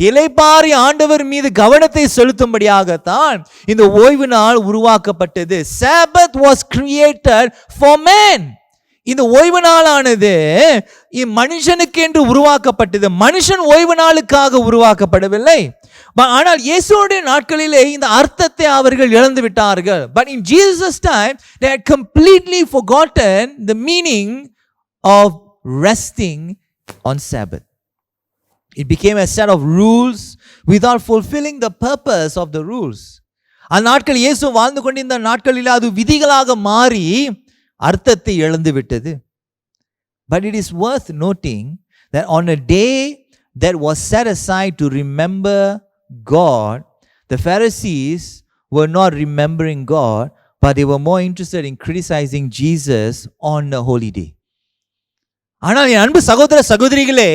இளைப்பாறி ஆண்டவர் மீது கவனத்தை செலுத்தும்படியாகத்தான் இந்த ஓய்வு நாள் உருவாக்கப்பட்டது. Sabbath was created for man. இந்த ஓய்வு நாளானது மனுஷனுக்கு என்று உருவாக்கப்பட்டது. மனுஷன் ஓய்வு நாளுக்காக உருவாக்கப்படவில்லை. ஆனால் இயேசுவுடைய நாட்களிலே இந்த அர்த்தத்தை அவர்கள் இழந்து விட்டார்கள். But in Jesus' time they had completely forgotten the meaning of resting on Sabbath. It became a set of rules without fulfilling the purpose of the rules. அந்நாட்கள் இயேசு வாழ்ந்து கொண்டிருந்த நாட்களில் அது விதிகளாக மாறி அர்த்தத்தை இழந்து விட்டது. But it is worth noting that on a day that was set aside to remember God, the Pharisees were not remembering God, but they were more interested in criticizing Jesus on a holy day. ஆனால் என் அன்பு சகோதர சகோதரிகளே,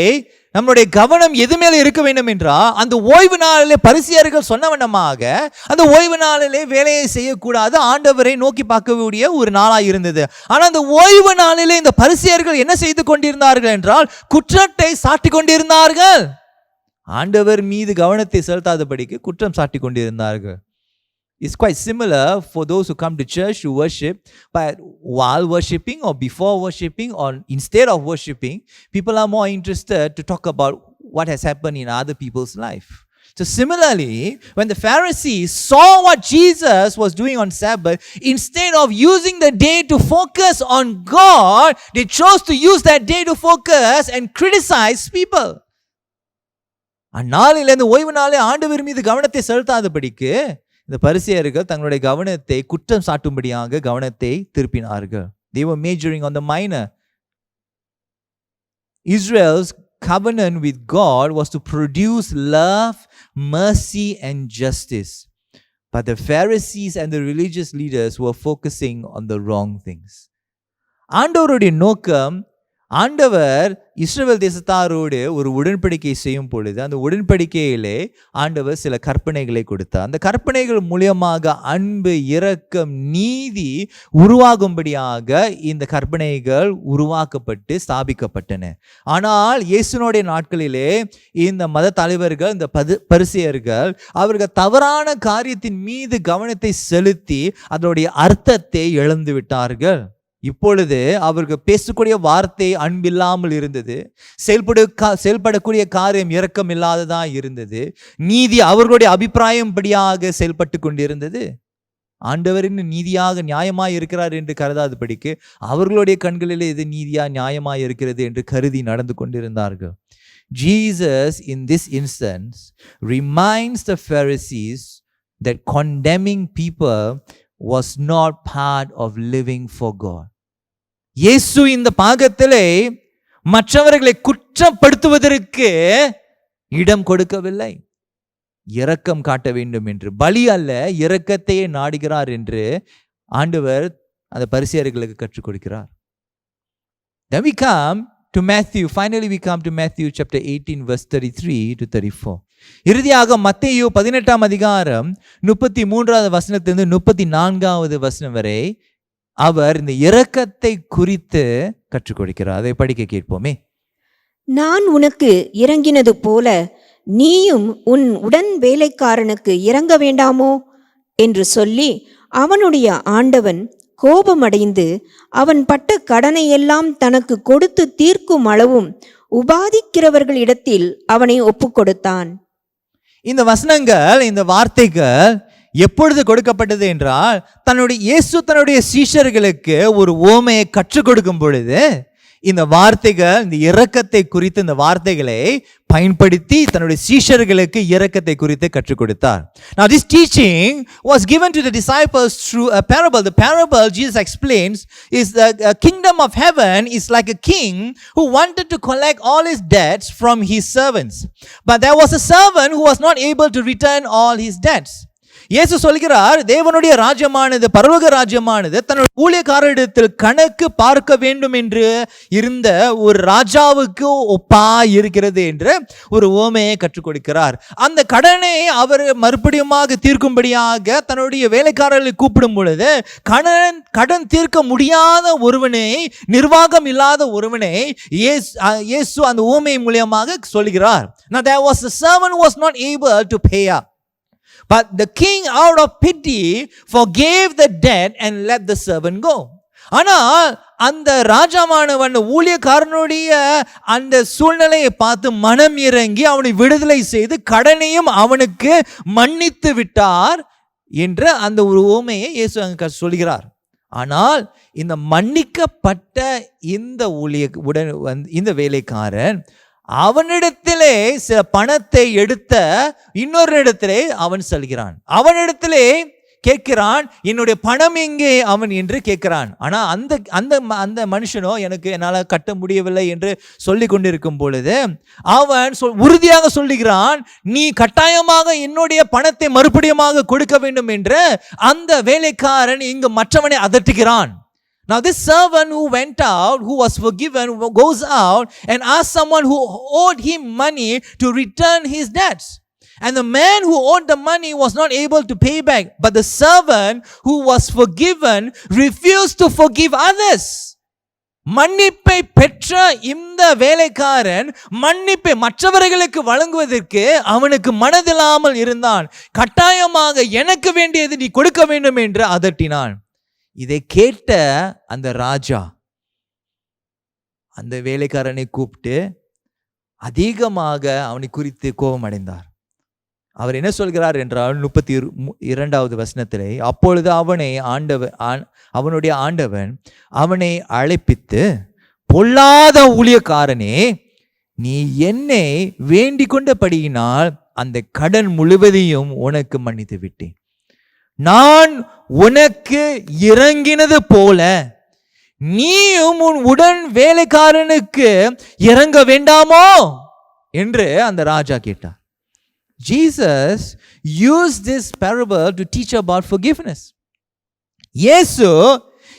நம்மளுடைய கவனம் எது மேல இருக்க வேண்டும் என்றால், அந்த ஓய்வு நாளிலே பரிசேயர்கள் சொன்னவண்ணமாக அந்த ஓய்வு நாளிலே வேலையை செய்யக்கூடாது, ஆண்டவரை நோக்கி பார்க்கக்கூடிய ஒரு நாளாக இருந்தது. ஆனால் அந்த ஓய்வு நாளிலே இந்த பரிசேயர்கள் என்ன செய்து கொண்டிருந்தார்கள் என்றால், குற்றத்தை சாட்டி கொண்டிருந்தார்கள். ஆண்டவர் மீது கவனத்தை செலுத்தாதபடிக்கு குற்றம் சாட்டி கொண்டிருந்தார்கள். It's quite similar for those who come to church to worship, but while worshiping or before worshiping or instead of worshiping, people are more interested to talk about what has happened in other people's life. So similarly, when the Pharisees saw what Jesus was doing on Sabbath, instead of using the day to focus on God, they chose to use that day to focus and criticize people. அந்நாளில் இந்த ஓய்வு நாளே ஆண்டவர் மீது கவனத்தை செலுத்தாதபடிக்கு இந்த பரிசேயர்கள் தங்களுடைய கவனத்தை குற்றம் சாட்டும்படியாக கவனத்தை திருப்பினார்கள். They were majoring on the minor. Israel's covenant with God was to produce love, mercy and justice. But the Pharisees and the religious leaders were focusing on the wrong things. ஆண்டவருடைய நோக்கம், ஆண்டவர் இஸ்ரவேல் தேசத்தாரோடு ஒரு உடன்படிக்கை செய்யும் பொழுது அந்த உடன்படிக்கையிலே ஆண்டவர் சில கற்பனைகளை கொடுத்தார். அந்த கற்பனைகள் மூலியமாக அன்பு, இரக்கம், நீதி உருவாகும்படியாக இந்த கற்பனைகள் உருவாக்கப்பட்டு ஸ்தாபிக்கப்பட்டன. ஆனால் இயேசுனுடைய நாட்களிலே இந்த மத தலைவர்கள், இந்த பரிசேயர்கள், அவர்கள் தவறான காரியத்தின் மீது கவனத்தை செலுத்தி அதனுடைய அர்த்தத்தை இழந்து விட்டார்கள். இப்பொழுது அவர்கள் பேசக்கூடிய வார்த்தை அன்பில்லாமல் இருந்தது, செயல்படக்கூடிய காரியம் இரக்கம் இல்லாததான் இருந்தது, நீதி அவர்களுடைய அபிப்பிராயம் படியாக செயல்பட்டு கொண்டிருந்தது. ஆண்டவரின் நீதியாக நியாயமாய் இருக்கிறார் என்று கருதாதபடிக்கு அவர்களுடைய கண்களிலே இது நீதியா நியாயமாய் இருக்கிறது என்று கருதி நடந்து கொண்டிருந்தார்கள். Jesus in this instance reminds the Pharisees that condemning people was not part of living for God. இயேசு இந்த பாகத்திலே மற்றவர்களை குற்றப்படுத்துவதற்கு இடம் கொடுக்கவில்லை. இரக்கம் காட்ட வேண்டும் என்று, பலி அல்ல இரக்கத்தையே நாடுகிறார் என்று ஆண்டவர் அந்த பரிசேயர்களுக்கு கற்றுக் கொடுக்கிறார். Then we come to Matthew. Finally we come to Matthew chapter 18 verse 33 to 34. இறுதியாக மத்தேயு 18ஆம் அதிகாரம் 33வது வசனத்திலிருந்து 34வது வசனம் வரை அவர் இந்த இரக்கத்தை குறித்து கற்றுக் கொடுக்கிறார். அதை படிக்க கேட்போமே. நான் உனக்கு இறங்கினது போல நீயும் உன் உடன் வேலைக்காரனுக்கு இறங்க வேண்டாமோ என்று சொல்லி அவனுடைய ஆண்டவன் கோபமடைந்து அவன் பட்ட கடனையெல்லாம் தனக்கு கொடுத்து தீர்க்கும் அளவும் உபாதிக்கிறவர்களிடத்தில் அவனை ஒப்புக்கொடுத்தான். இந்த வசனங்கள், இந்த வார்த்தைகள் எப்பொழுது கொடுக்கப்பட்டது என்றால், இயேசு தன்னுடைய சீஷர்களுக்கு ஒரு உவமையை கற்றுக் கொடுக்கும் பொழுது இந்த வார்த்தைகள், இந்த இரக்கத்தை குறித்து இந்த வார்த்தைகளை பயன்படுத்தி தன்னுடைய சீஷர்களுக்கு இரக்கத்தை குறித்து கற்றுக் கொடுத்தார். Now this teaching was given to the disciples through a parable. The parable Jesus explains is that a kingdom of heaven is like a king who wanted to collect all his debts from his servants. But there was a servant who was not able to return all his debts. இயேசு சொல்கிறார், தேவனுடைய ராஜ்யமானது, பரலோக ராஜ்யமானது தன்னுடைய ஊழியக்காரரிடத்தில் கணக்கு பார்க்க வேண்டும் என்று இருந்த ஒரு ராஜாவுக்கு ஒப்பா இருக்கிறது என்று ஒரு உவமையை கற்றுக் கொடுக்கிறார். அந்த கடனை அவர் மறுபடியுமாக தீர்க்கும்படியாக தன்னுடைய வேலைக்காரர்களை கூப்பிடும் பொழுது கடன் தீர்க்க முடியாத ஒருவனை, நிர்வாகம் இல்லாத ஒருவனை இயேசு அந்த உவமை மூலமாக சொல்கிறார். Now there was a servant who was not able to pay up. But the king out of pity forgave the debt and let the servant go. ஆனால் அந்த ராஜாவானவன் ஊழியக்காரனுடைய அந்த சூழ்நிலையை பார்த்து மனம் இறங்கி அவனை விடுதலை செய்து கடனையும் அவனுக்கு மன்னித்து விட்டார் என்ற அந்த ஒரு உவமையை இயேசு அங்கு சொல்கிறார். ஆனால் இந்த மன்னிக்கப்பட்ட இந்த வேலைக்காரன் அவனிடத்திலே சில பணத்தை எடுத்த இன்னொரு இடத்திலே அவன் செல்கிறான். அவனிடத்திலே கேட்கிறான், என்னுடைய பணம் எங்கே அவன் என்று கேட்கிறான். ஆனா அந்த மனுஷனோ என்னால் கட்ட முடியவில்லை என்று சொல்லி கொண்டிருக்கும் பொழுது அவன் உறுதியாக சொல்லுகிறான், நீ கட்டாயமாக என்னுடைய பணத்தை மறுபடியுமாக கொடுக்க வேண்டும் என்று அந்த வேலைக்காரன் இங்கு மற்றவனை அதட்டுகிறான். Now this servant who went out, who was forgiven, goes out and asks someone who owed him money to return his debts. And the man who owed the money was not able to pay back. But the servant who was forgiven refused to forgive others. மன்னிப்பை பெற்ற இந்த வேலைக்காரன் மன்னிப்பை மற்றவர்களுக்கு வழங்குவதற்கு அவனுக்கு மனதில்லாமல் இருந்தான். கட்டாயமாக எனக்கு வேண்டியது நீ கொடுக்க வேண்டும் என்று அதட்டினான். இதை கேட்ட அந்த ராஜா அந்த வேலைக்காரனை கூப்பிட்டு அதிகமாக அவனை குறித்து கோபம் அடைந்தார். அவர் என்ன சொல்கிறார் என்றால் 32வது வசனத்திலே, அப்பொழுது அவனுடைய ஆண்டவன் அவனை அழைப்பித்து, பொல்லாத ஊழியக்காரனே, நீ என்னை வேண்டிக் கொண்டபடியினால் அந்த கடன் முழுவதையும் உனக்கு மன்னித்து விட்டேன். நான் உனக்கு இறங்கினது போல நீயும் உன் உடன் வேலைக்காரனுக்கு இறங்க வேண்டாமோ என்று அந்த ராஜா கேட்டார். Jesus used this parable to teach about forgiveness. இயேசு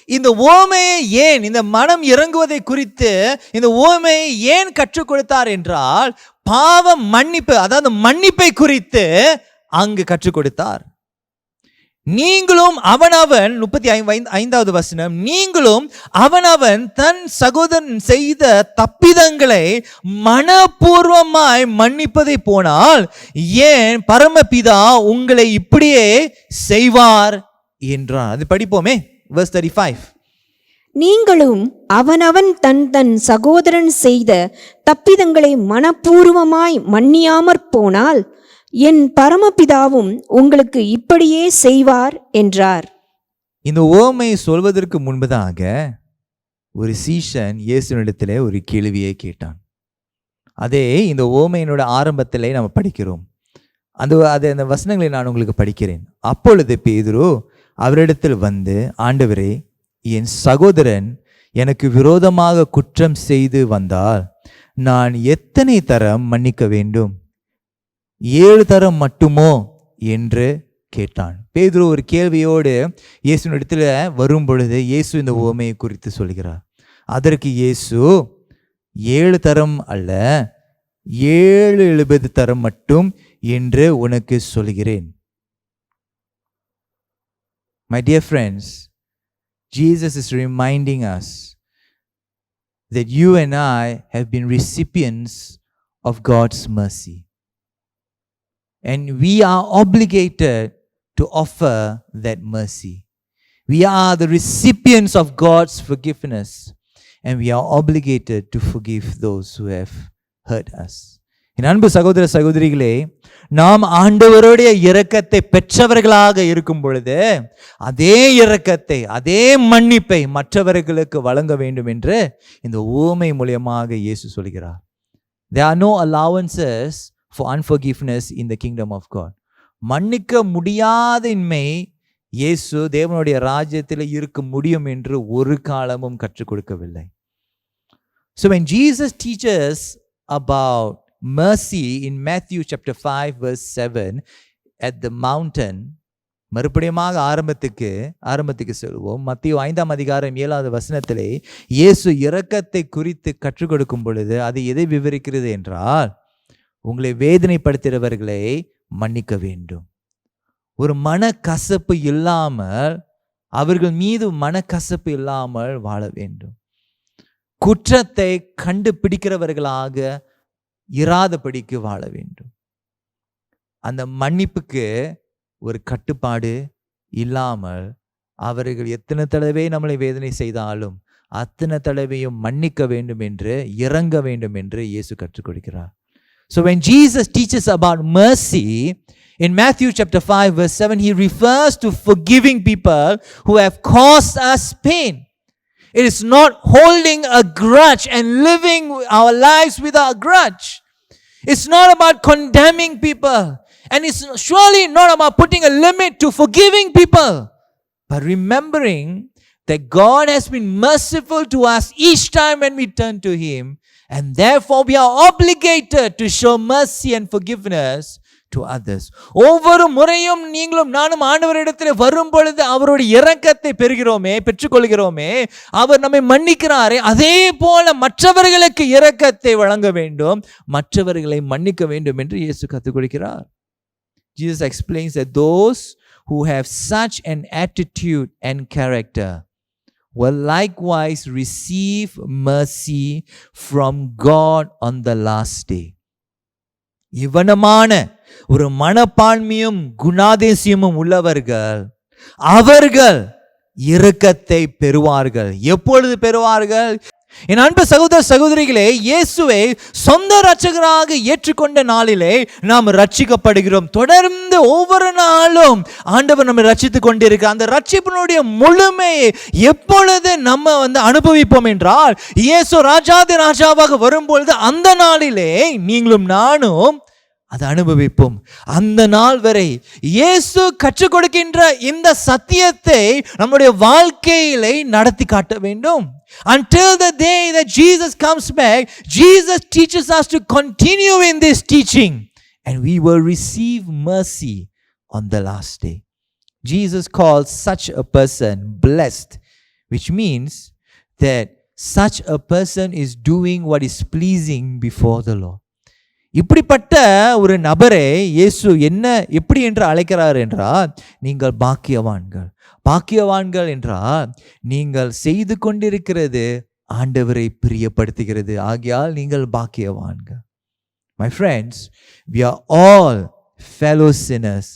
இந்த உவமையை ஏன், இந்த மனம் இறங்குவதை குறித்து இந்த உவமையை ஏன் கற்றுக் கொடுத்தார் என்றால், பாவ மன்னிப்பு, அதாவது மன்னிப்பை குறித்து அங்கு கற்றுக் கொடுத்தார். நீங்களும் அவனவன் 35வது வசனம், நீங்களும் அவனவன் தன் சகோதரன் செய்த தப்பிதங்களை மனப்பூர்வமாய் மன்னிப்பதை போனால் ஏன் பரமபிதா உங்களை இப்படியே செய்வார் என்றார். அது படிப்போமே, verse 35. நீங்களும் அவனவன் தன் தன் சகோதரன் செய்த தப்பிதங்களை மனப்பூர்வமாய் மன்னியாமற் போனால் என் பரமபிதாவும் உங்களுக்கு இப்படியே செய்வார் என்றார். இந்த உவமையை சொல்வதற்கு முன்பதாக ஒரு சீஷன் இயேசுவினிடத்திலே ஒரு கேள்வியை கேட்டான். அதே இந்த உவமையினோட ஆரம்பத்திலே நம்ம படிக்கிறோம். அந்த வசனங்களை நான் உங்களுக்கு படிக்கிறேன். அப்பொழுது பேதுரு அவரிடத்தில் வந்து, ஆண்டவரே, என் சகோதரன் எனக்கு விரோதமாக குற்றம் செய்து வந்தால் நான் எத்தனை தரம் மன்னிக்க வேண்டும்? 7 தரம் மட்டுமோ என்று கேட்டான். பேதுரு ஒரு கேள்வியோடு இயேசுவினிடத்தில் வரும் பொழுது இயேசு இந்த உவமையை குறித்து சொல்கிறார். அதற்கு இயேசு 7 தரம் அல்ல, 70 தரம் மட்டும் என்று உனக்கு சொல்கிறேன். My dear friends, Jesus is reminding us that you and I have been recipients of God's mercy. And we are obligated to offer that mercy. We are the recipients of God's forgiveness, and we are obligated to forgive those who have hurt us. என் அன்பு சகோதர சகோதரிகளே, நாம் ஆண்டவருடைய இரக்கத்தை பெற்றவர்களாக இருக்கும் பொழுது அதே இரக்கத்தை, அதே மன்னிப்பை மற்றவர்களுக்கு வழங்க வேண்டும் என்று இந்த உவமை மூலமாக இயேசு சொல்கிறார். There are no allowances for unforgiveness in the kingdom of God. மன்னிக்க முடியாதின்மை இயேசு தேவனுடைய ராஜ்யத்தில் இருக்க முடியும் என்று ஒரு காலமும் கற்றுக் கொடுக்கவில்லை. So when Jesus teaches about mercy in Matthew chapter 5 verse 7 at the mountain, மறுபடியுமாக ஆரம்பத்துக்கு சொல்லுவோம். மத்தேயு 5ஆம் அதிகாரம் 7வது வசனத்திலே இயேசு இரக்கத்தை குறித்து கற்றுக் கொடுக்கும் பொழுது அது எதை விவரிக்கிறது என்றால், உங்களை வேதனைப்படுத்துகிறவர்களை மன்னிக்க வேண்டும். ஒரு மனக்கசப்பு இல்லாமல், அவர்கள் மீது மனக்கசப்பு இல்லாமல் வாழ வேண்டும். குற்றத்தை கண்டுபிடிக்கிறவர்களாக இராதபடிக்கு வாழ வேண்டும். அந்த மன்னிப்புக்கு ஒரு கட்டுப்பாடு இல்லாமல் அவர்கள் எத்தனை தடவை நம்மளை வேதனை செய்தாலும் அத்தனை தடவையும் மன்னிக்க வேண்டும் என்று, இறங்க வேண்டும் என்று இயேசு கற்றுக் கொடுக்கிறார். So when Jesus teaches about mercy in Matthew chapter 5 verse 7, he refers to forgiving people who have caused us pain. It is not holding a grudge and living our lives with a grudge. It's not about condemning people, and it's surely not about putting a limit to forgiving people, but remembering that God has been merciful to us each time when we turn to Him. And therefore we are obligated to show mercy and forgiveness to others. ஒவ்வொரு முறையும் நீங்களும் நானும் ஆண்டவரிடத்தில் வரும் பொழுது அவருடைய இரக்கத்தை பெற்றுக்கொள்கிறோமே, அவர் நம்மை மன்னிக்கிறாரே, அதே போல மற்றவர்களுக்கு இரக்கத்தை வழங்க வேண்டும், மற்றவர்களை மன்னிக்க வேண்டும் என்று இயேசு கற்றுக் கொடுக்கிறார். Jesus explains that those who have such an attitude and character will likewise receive mercy from God on the last day. இவனமான ஒரு மனப்பான்மையும் குணாதிசயமும் உள்ளவர்கள் அவர்கள் இரக்கத்தை பெறுவார்கள். எப்பொழுது பெறுவார்கள்? என் அன்பு சகோதர சகோதரிகளே, இயேசுவை சொந்த இரட்சகராக ஏற்றுக்கொண்ட நாளிலே நாம் ரட்சிக்கப்படுகிறோம். தொடர்ந்து ஒவ்வொரு நாளும் ஆண்டவர் நம்மை ரட்சித்துக் கொண்டிருக்கிறார். அந்த ரட்சிப்பினுடைய முழுமையை எப்பொழுது நம்ம அனுபவிப்போம் என்றால், இயேசு ராஜாதி ராஜாவாக வரும்பொழுது அந்த நாளிலே நீங்களும் நானும் அதை அனுபவிப்போம். அந்த நாள் வரை இயேசு கற்றுக் கொடுக்கின்ற இந்த சத்தியத்தை நம்முடைய வாழ்க்கையிலே நடத்தி காட்ட வேண்டும். Until the day that Jesus comes back, Jesus teaches us to continue in this teaching and we will receive mercy on the last day. Jesus calls such a person blessed, which means that such a person is doing what is pleasing before the Lord. இப்படிப்பட்ட ஒரு நபரை இயேசு எப்படி என்று அழைக்கிறார் என்றால், நீங்கள் பாக்கியவான்கள் என்றால் நீங்கள் செய்து கொண்டிருக்கிறது ஆண்டவரை பிரியப்படுத்துகிறது, ஆகையால் நீங்கள் பாக்கியவான்கள். My friends, we are all fellow sinners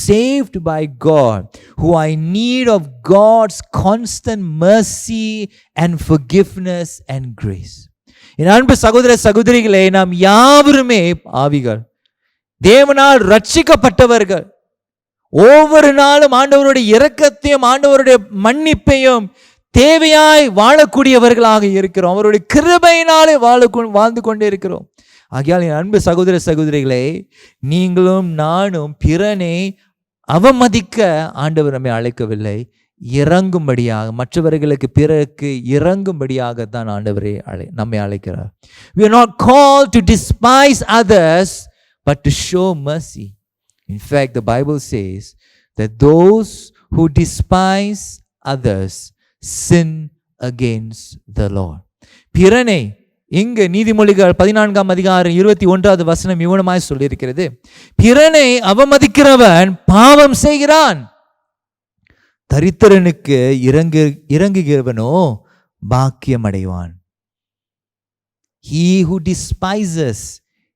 saved by God who are in need of God's constant mercy and forgiveness and grace. என் அன்பு சகோதர சகோதரிகளே, நாம் யாவருமே ஆவிகள், தேவனால் ரட்சிக்கப்பட்டவர்கள். ஒவ்வொரு நாளும் ஆண்டவருடைய இரக்கத்தையும் ஆண்டவருடைய மன்னிப்பையும் தேவையாய் வாழக்கூடியவர்களாக இருக்கிறோம். அவருடைய கிருபையினாலே வாழ்ந்து கொண்டே இருக்கிறோம். ஆகையால் என் அன்பு சகோதர சகோதரிகளே, நீங்களும் நானும் பிறனை அவமதிக்க ஆண்டவர் நம்மை அழைக்கவில்லை, இறங்கும்படியாக, மற்றவர்களுக்கு பிறருக்கு இறங்கும்படியாக தான் ஆண்டவரே நம்மை அழைக்கிறார். We are not called to despise others but to show mercy. In fact, the Bible says that those who despise others sin against the Lord. பிறனை இங்கு நீதிமொழிகள் 14ஆம் அதிகாரம் 21வது வசனம் இவனமாய் சொல்லியிருக்கிறது, பிறனை அவமதிக்கிறவன் பாவம் செய்கிறான், தரித்திரனுக்கு இறங்குகிறவனோ பாக்கியம் அடைவான். He who despises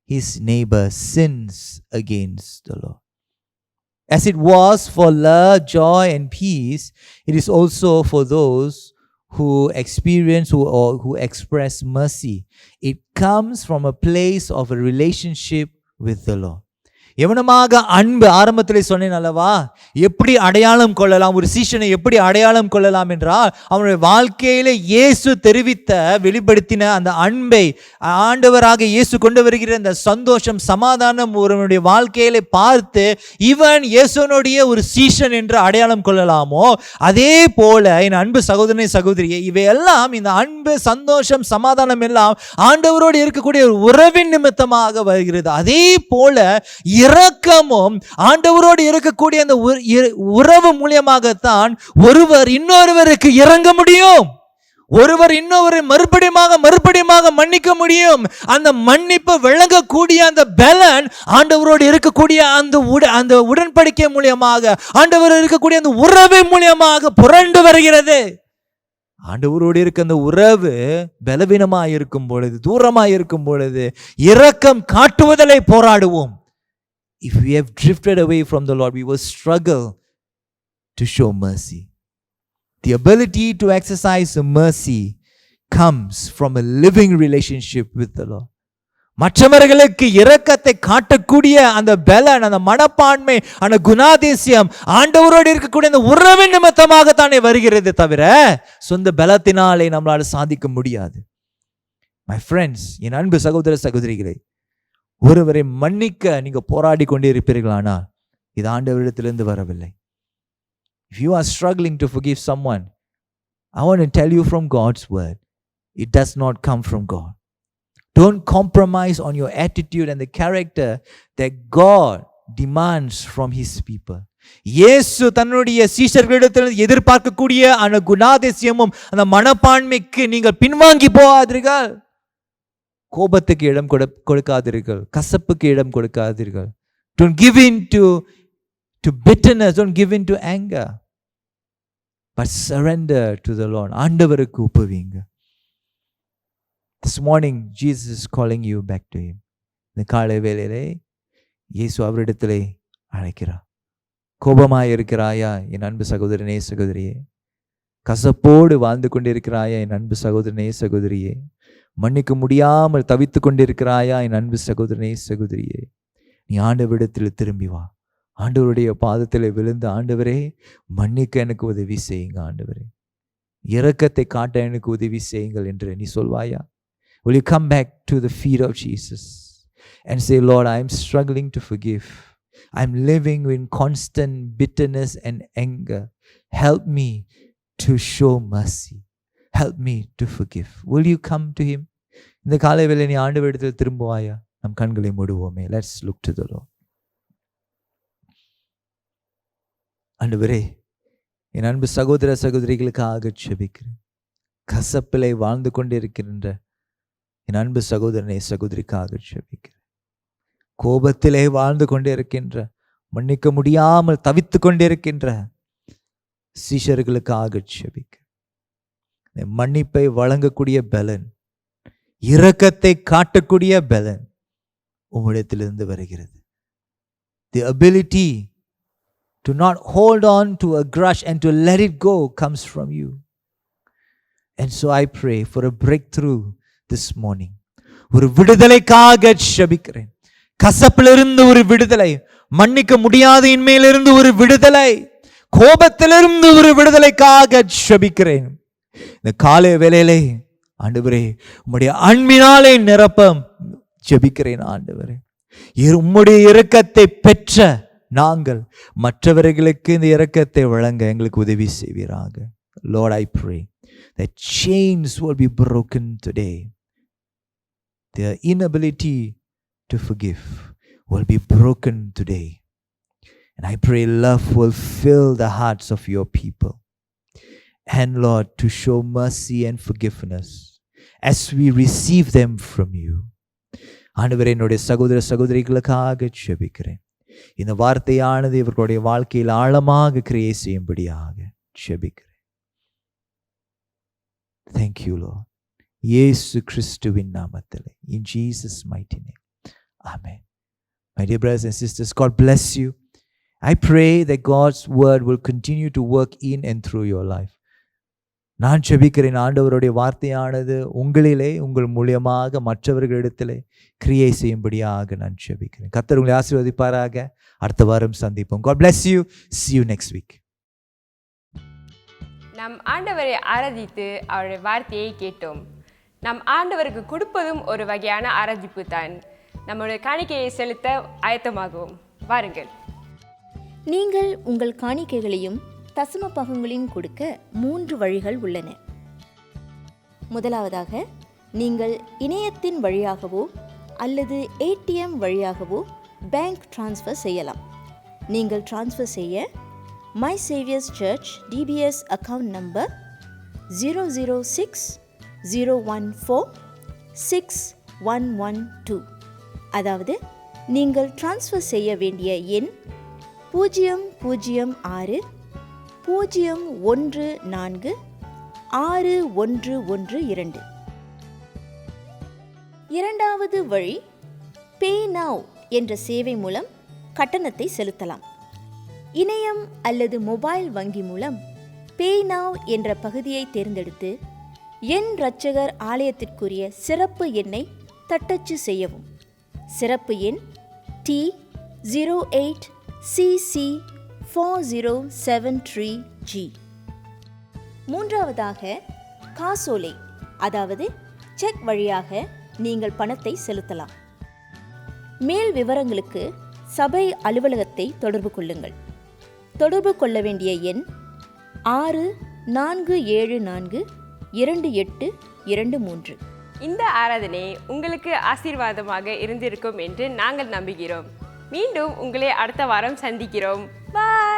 his neighbor sins against the Lord. As it was for love, joy and peace, it is also for those who experience or who express mercy. It comes from a place of a relationship with the Lord. எவனமாக அன்பு, ஆரம்பத்தில் சொன்னேன் அல்லவா, எப்படி அடையாளம் கொள்ளலாம், ஒரு சீஷனை எப்படி அடையாளம் கொள்ளலாம் என்றால், அவனுடைய வாழ்க்கையில இயேசு வெளிப்படுத்தின அந்த அன்பை, ஆண்டவராக இயேசு கொண்டு வருகிற அந்த சந்தோஷம், சமாதானம் ஒருவனுடைய வாழ்க்கையில பார்த்து இவன் இயேசுனுடைய ஒரு சீஷன் என்று அடையாளம் கொள்ளலாமோ, அதே போல என் அன்பு சகோதரனை சகோதரியே, இவையெல்லாம், இந்த அன்பு, சந்தோஷம், சமாதானம் எல்லாம் ஆண்டவரோடு இருக்கக்கூடிய ஒரு உறவின் நிமித்தமாக வருகிறது. அதே போல இரக்கமும் ஆண்டவரோடு இருக்கக்கூடிய அந்த உறவு மூலமாகத்தான் ஒருவர் இன்னொருவருக்கு இறங்க முடியும், ஒருவர் இன்னொரு மறுபடியும் மன்னிக்க முடியும். அந்த மன்னிப்பு வழங்கக்கூடிய அந்த பலன் ஆண்டவரோடு இருக்கக்கூடிய அந்த உடன்படிக்கை மூலமாக, ஆண்டவரோடு இருக்கக்கூடிய அந்த உறவு மூலமாக புரண்டு வருகிறது. ஆண்டவரோடு இருக்க அந்த உறவு பலவீனமாக இருக்கும் பொழுது, தூரமாக இருக்கும் பொழுது இரக்கம் காட்டுவதிலே போராடுவோம். If we have drifted away from the Lord, we will struggle to show mercy. The ability to exercise mercy comes from a living relationship with the Lord. மற்றவர்களுக்கு இரக்கத்தை காட்டக்கூடிய அந்த பலன், அந்த மனப்பான்மை, அந்த குணாதிசயம் ஆண்டவரோடு இருக்கக்கூடிய அந்த உறவின் நிமித்தமாக தானே வருகிறது, தவிர சொந்த பலத்தினாலே நம்மளால சாதிக்க முடியாது. My friends, என் அன்பு சகோதர சகோதரிகளே, ஒருவரை மன்னிக்க நீங்க போராடி கொண்டே இருப்பீர்களானால் இது ஆண்டவரிடத்திலிருந்து வரவில்லை. If you are struggling to forgive someone, I want to tell you from God's word, it does not come from God. Don't compromise on your attitude and the character that God demands from his people. இயேசு தன்னுடைய சீஷர்களிடத்தில் எதிர்பார்க்கக்கூடிய அந்த குணாதிசயமும் அந்த மனப்பான்மைக்கு நீங்கள் பின்வாங்கி போகாதீர்கள். கோபத்துக்கு இடம் கொடுக்காதீர்கள். கசப்புக்கு இடம் கொடுக்காதீர்கள். Don't give in to bitterness. Don't give in to anger. But surrender to the Lord. ஆண்டவருக்கு ஒப்புவீங்க. This morning Jesus is calling you back to him. இந்த காலை வேளையிலே இயேசு அவரிடத்திலே அழைக்கிறார். கோபமாய் இருக்கிறாயா என் அன்பு சகோதரனே சகோதரியே? கசப்போடு வாழ்ந்து கொண்டிருக்கிறாயா என் அன்பு சகோதரனே சகோதரியே? மன்னிக்க முடியாமல் தவித்து கொண்டிருக்கிறாயா என் அன்பு சகோதரனே சகோதரியே? நீ ஆண்டவரிடத்தில் திரும்பி வா. ஆண்டவருடைய பாதத்தில் விழுந்து, ஆண்டவரே மன்னிக்க எனக்கு உதவி செய்யுங்க, ஆண்டவரே இரக்கத்தை காட்ட எனக்கு உதவி செய்யுங்கள் என்று நீ சொல்வாயா? Will you come back to the feet of Jesus and say, Lord, I am struggling to forgive. I am living in constant bitterness and anger. Help me to show mercy. Help me to forgive. Will you come to him? இந்த காலை வேளை நீ ஆண்டவரிடத்தில் திரும்புவாயா? நம் கண்களை மூடுவோமே. Let's look to the Lord. ஆண்டவரே, என் அன்பு சகோதர சகோதரிகளுக்காக ஜெபிக்கிறேன். கசப்பிலை வாழ்ந்து கொண்டிருக்கின்ற என் அன்பு சகோதரனை சகோதரிக்காக ஜெபிக்கிறேன். கோபத்திலே வாழ்ந்து கொண்டிருக்கின்ற, மன்னிக்க முடியாமல் தவித்து கொண்டிருக்கின்ற சீஷர்களுக்காக ஜெபிக்கிறேன். மன்னிப்பை வழங்கக்கூடிய பலன், இரக்கத்தை காட்டக்கூடிய பலன் உம்மிடத்திலிருந்து வருகிறது. The ability to not hold on to a grudge and to let it go comes from you. And so I pray for a breakthrough this morning. ஒரு விடுதலைக்காக ஜெபிக்கிறேன். கசப்பிலிருந்து ஒரு விடுதலை, மன்னிக்க முடியாத இன்மையிலிருந்து ஒரு விடுதலை, கோபத்திலிருந்து ஒரு விடுதலைக்காக ஜெபிக்கிறேன். இந்த காலை வேளையிலே ஆண்டவரே உம்முடைய அன்பினாலே நிரப்ப ஜெபிக்கிறேன். ஆண்டவரே, உம்முடைய இரக்கத்தை பெற்ற நாங்கள் மற்றவர்களுக்கு இந்த இரக்கத்தை வழங்க எங்களுக்கு உதவி செய்வீராக. Lord, I pray that chains will be broken today. The inability to forgive will be broken today. And I pray love will fill the hearts of your people. And Lord, to show mercy and forgiveness as we receive them from you. ஆண்டவரே, என்னுடைய சகோதர சகோதரிகளுக்காக ஜெபிக்கிறேன். இந்த வார்த்தையானது இவர்களுடைய வாழ்க்கையில் ஆழமாக கிரியை செய்யும்படியாக ஜெபிக்கிறேன். Thank you, Lord. இயேசு கிறிஸ்துவின் நாமத்திலே, in Jesus mighty name. Amen. My dear brothers and sisters, God bless you. I pray that God's word will continue to work in and through your life. நான் ஜெபிக்கிறேன், ஆண்டவருடைய வார்த்தையானது உங்களிலே, உங்கள் மூலியமாக மற்றவர்களிடத்திலே கிரியை செய்யும்படியாக நான் ஜெபிக்கிறேன். கர்த்தர் உங்களை ஆசீர்வதிப்பாராக. அடுத்த வாரம் சந்திப்போம். God bless you. See you next week. நம் ஆண்டவரை ஆராதித்து அவருடைய வார்த்தையை கேட்டோம். நம் ஆண்டவருக்கு கொடுப்பதும் ஒரு வகையான ஆராதிப்பு தான். நம்முடைய காணிக்கையை செலுத்த ஆயத்தமாகவும் வாருங்கள். நீங்கள் உங்கள் காணிக்கைகளையும் தசம பாகங்களையும் கொடுக்க 3 வழிகள் உள்ளன. முதலாவதாக, நீங்கள் இணையத்தின் வழியாகவோ அல்லது ATM வழியாகவோ பேங்க் டிரான்ஸ்ஃபர் செய்யலாம். நீங்கள் டிரான்ஸ்ஃபர் செய்ய My Saviour's Church DBS account number 00601461112, அதாவது நீங்கள் டிரான்ஸ்ஃபர் செய்ய வேண்டிய எண் 006146112. இரண்டாவது வழி, பே நவ் என்ற சேவை மூலம் கட்டணத்தை செலுத்தலாம். இணையம் அல்லது மொபைல் வங்கி மூலம் பே நவ் என்ற பகுதியை தேர்ந்தெடுத்து என் இரட்சகர் ஆலயத்திற்குரிய சிறப்பு எண்ணை தட்டச்சு செய்யவும். சிறப்பு எண் T08CC4073G. மூன்றாவதாக, காசோலை அதாவது செக் வழியாக நீங்கள் பணத்தை செலுத்தலாம். மேல் விவரங்களுக்கு சபை அலுவலகத்தை தொடர்பு கொள்ளுங்கள். தொடர்பு கொள்ள வேண்டிய எண் 64742823. இந்த ஆராதனை உங்களுக்கு ஆசீர்வாதமாக இருந்திருக்கும் என்று நாங்கள் நம்புகிறோம். மீண்டும் உங்களை அடுத்த வாரம் சந்திக்கிறோம். பாய்.